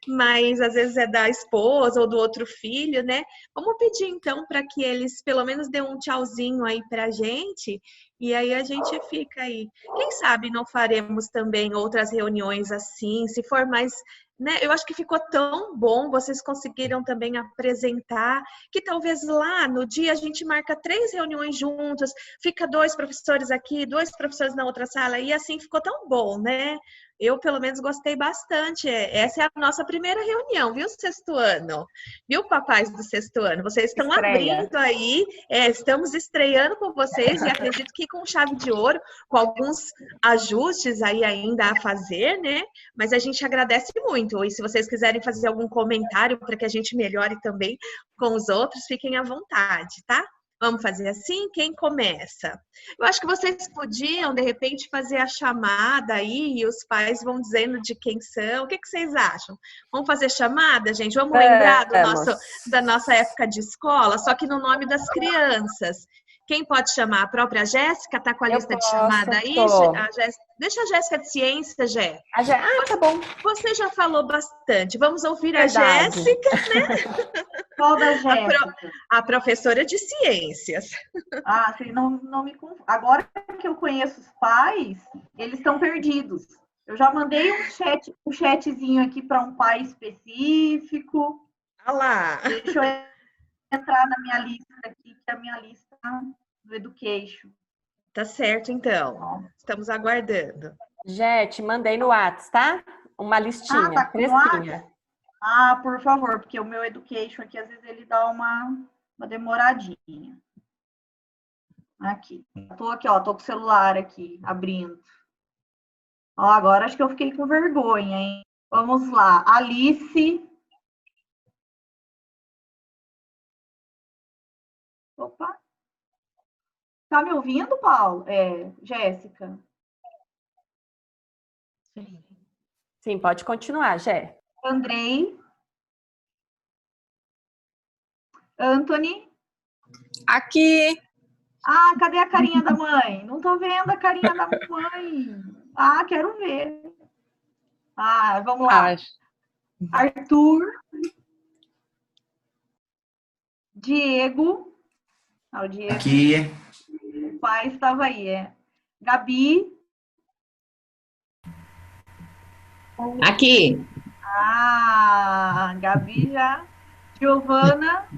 Mas às vezes é da esposa ou do outro filho, né? Vamos pedir então para que eles pelo menos dêem um tchauzinho aí pra gente. E aí a gente fica aí. Quem sabe não faremos também outras reuniões assim, se for mais, né? Eu acho que ficou tão bom, vocês conseguiram também apresentar, que talvez lá no dia a gente marca 3 reuniões juntas, fica 2 professores aqui, 2 professores na outra sala, e assim ficou tão bom, né? Eu, pelo menos, gostei bastante. Essa é a nossa primeira reunião, viu, sexto ano? Viu, papais do sexto ano? Vocês estão abrindo aí, estamos estreando com vocês e acredito que com chave de ouro, com alguns ajustes aí ainda a fazer, né? Mas a gente agradece muito. E se vocês quiserem fazer algum comentário para que a gente melhore também com os outros, fiquem à vontade, tá? Vamos fazer assim? Quem começa? Eu acho que vocês podiam, de repente, fazer a chamada aí e os pais vão dizendo de quem são. O que vocês acham? Vamos fazer chamada, gente? Vamos lembrar da nossa época de escola, só que no nome das crianças. Quem pode chamar? A própria Jéssica? Tá com a lista de chamada aí? Deixa a Jéssica de ciência, Jé. Tá bom. Você já falou bastante. Vamos ouvir a Jéssica, né? Qual da Jéssica? A professora de ciências. Ah, você não me confunde. Agora que eu conheço os pais, eles estão perdidos. Eu já mandei um chatzinho aqui para um pai específico. Olha lá. Deixa eu entrar na minha lista aqui, que é a minha lista do Education. Tá certo, então. Estamos aguardando. Jé, mandei no WhatsApp, tá? Uma listinha, tá fresquinha. Por favor, porque o meu Education aqui, às vezes, ele dá uma demoradinha. Aqui. Tô aqui, ó, tô com o celular aqui, abrindo. Ó, agora acho que eu fiquei com vergonha, hein? Vamos lá. Alice. Opa. Tá me ouvindo, Paulo? Jéssica? Sim, pode continuar, Jé. Andrei. Anthony. Aqui. Cadê a carinha da mãe? Não tô vendo a carinha da mãe. Quero ver. Vamos lá. Arthur. Diego. O Diego. Aqui. O pai estava aí, Gabi. Aqui. Gabi já. Giovana.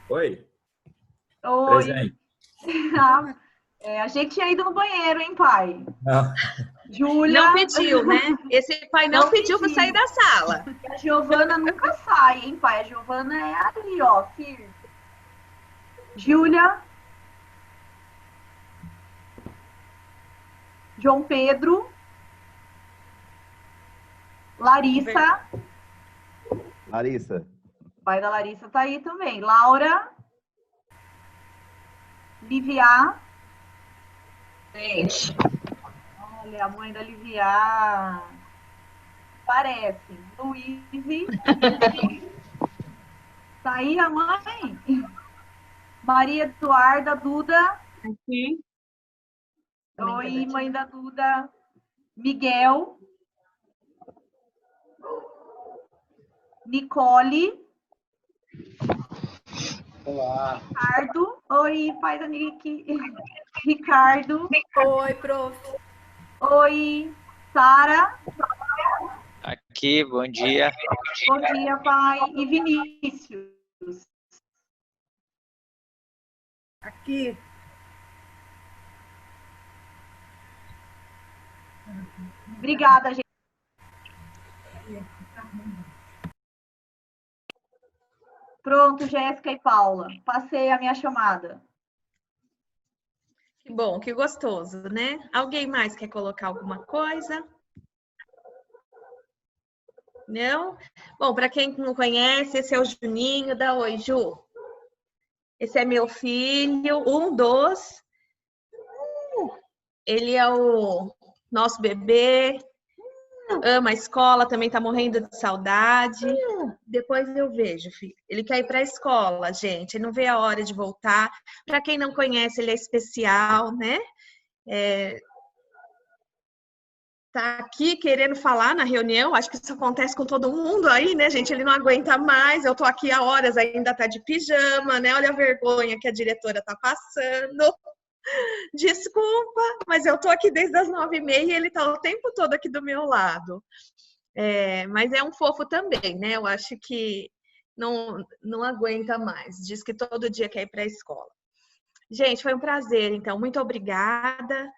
Oi. Oi. Presente. A gente tinha ido no banheiro, hein, pai? Não. Júlia. Não pediu, né? Esse pai não pediu para sair da sala. A Giovana nunca sai, hein, pai? A Giovana é ali, ó, firme. Júlia. João Pedro. Larissa. Larissa. O pai da Larissa tá aí também. Laura. Livia. Gente. Olha, a mãe da Livia. Parece. Luíse. Tá aí a mãe? Maria Eduarda, Duda. Aqui. Oi, mãe da Duda. Miguel. Nicole. Olá. Ricardo. Oi, pai da Nick. Ricardo. Oi, prof. Oi, Sara. Aqui, bom dia. Bom dia, pai. E Vinícius. Aqui. Obrigada, gente. Pronto, Jéssica e Paula. Passei a minha chamada. Que bom, que gostoso, né? Alguém mais quer colocar alguma coisa? Não? Bom, para quem não conhece, esse é o Juninho. Dá oi, Ju. Esse é meu filho, um dos. Ele é o nosso bebê. Ama a escola, também tá morrendo de saudade. Depois eu vejo, filho. Ele quer ir para a escola, gente. Ele não vê a hora de voltar. Para quem não conhece, ele é especial, né? Tá aqui querendo falar na reunião. Acho que isso acontece com todo mundo aí, né, gente? Ele não aguenta mais. Eu tô aqui há horas, ainda tá de pijama, né? Olha a vergonha que a diretora tá passando. Desculpa, mas eu tô aqui desde as 9h30 e ele tá o tempo todo aqui do meu lado. Mas é um fofo também, né? Eu acho que não aguenta mais. Diz que todo dia quer ir para a escola. Gente, foi um prazer, então. Muito obrigada.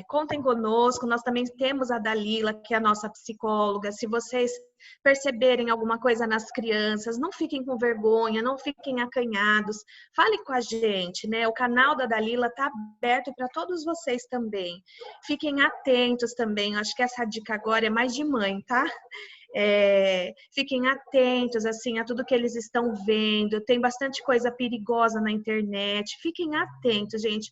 Contem conosco. Nós também temos a Dalila, que é a nossa psicóloga. Se vocês perceberem alguma coisa nas crianças, não fiquem com vergonha, não fiquem acanhados. Falem com a gente, né? O canal da Dalila está aberto para todos vocês também. Fiquem atentos também. Acho que essa dica agora é mais de mãe, tá? Fiquem atentos assim a tudo que eles estão vendo. Tem bastante coisa perigosa na internet. Fiquem atentos, gente.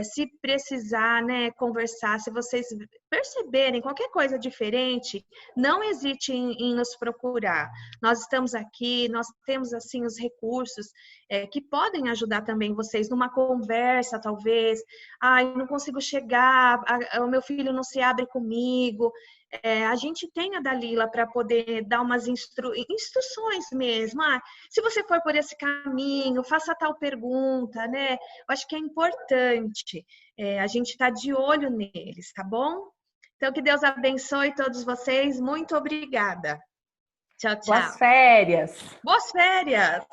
Se precisar, né, conversar, se vocês perceberem qualquer coisa diferente, não hesite em nos procurar. Nós estamos aqui, nós temos assim os recursos que podem ajudar também vocês numa conversa, talvez. Não consigo chegar, o meu filho não se abre comigo. A gente tem a Dalila para poder dar umas instruções mesmo. Se você for por esse caminho, faça tal pergunta, né? Eu acho que é importante. A gente está de olho neles, tá bom? Então, que Deus abençoe todos vocês. Muito obrigada. Tchau, tchau. Boas férias. Boas férias.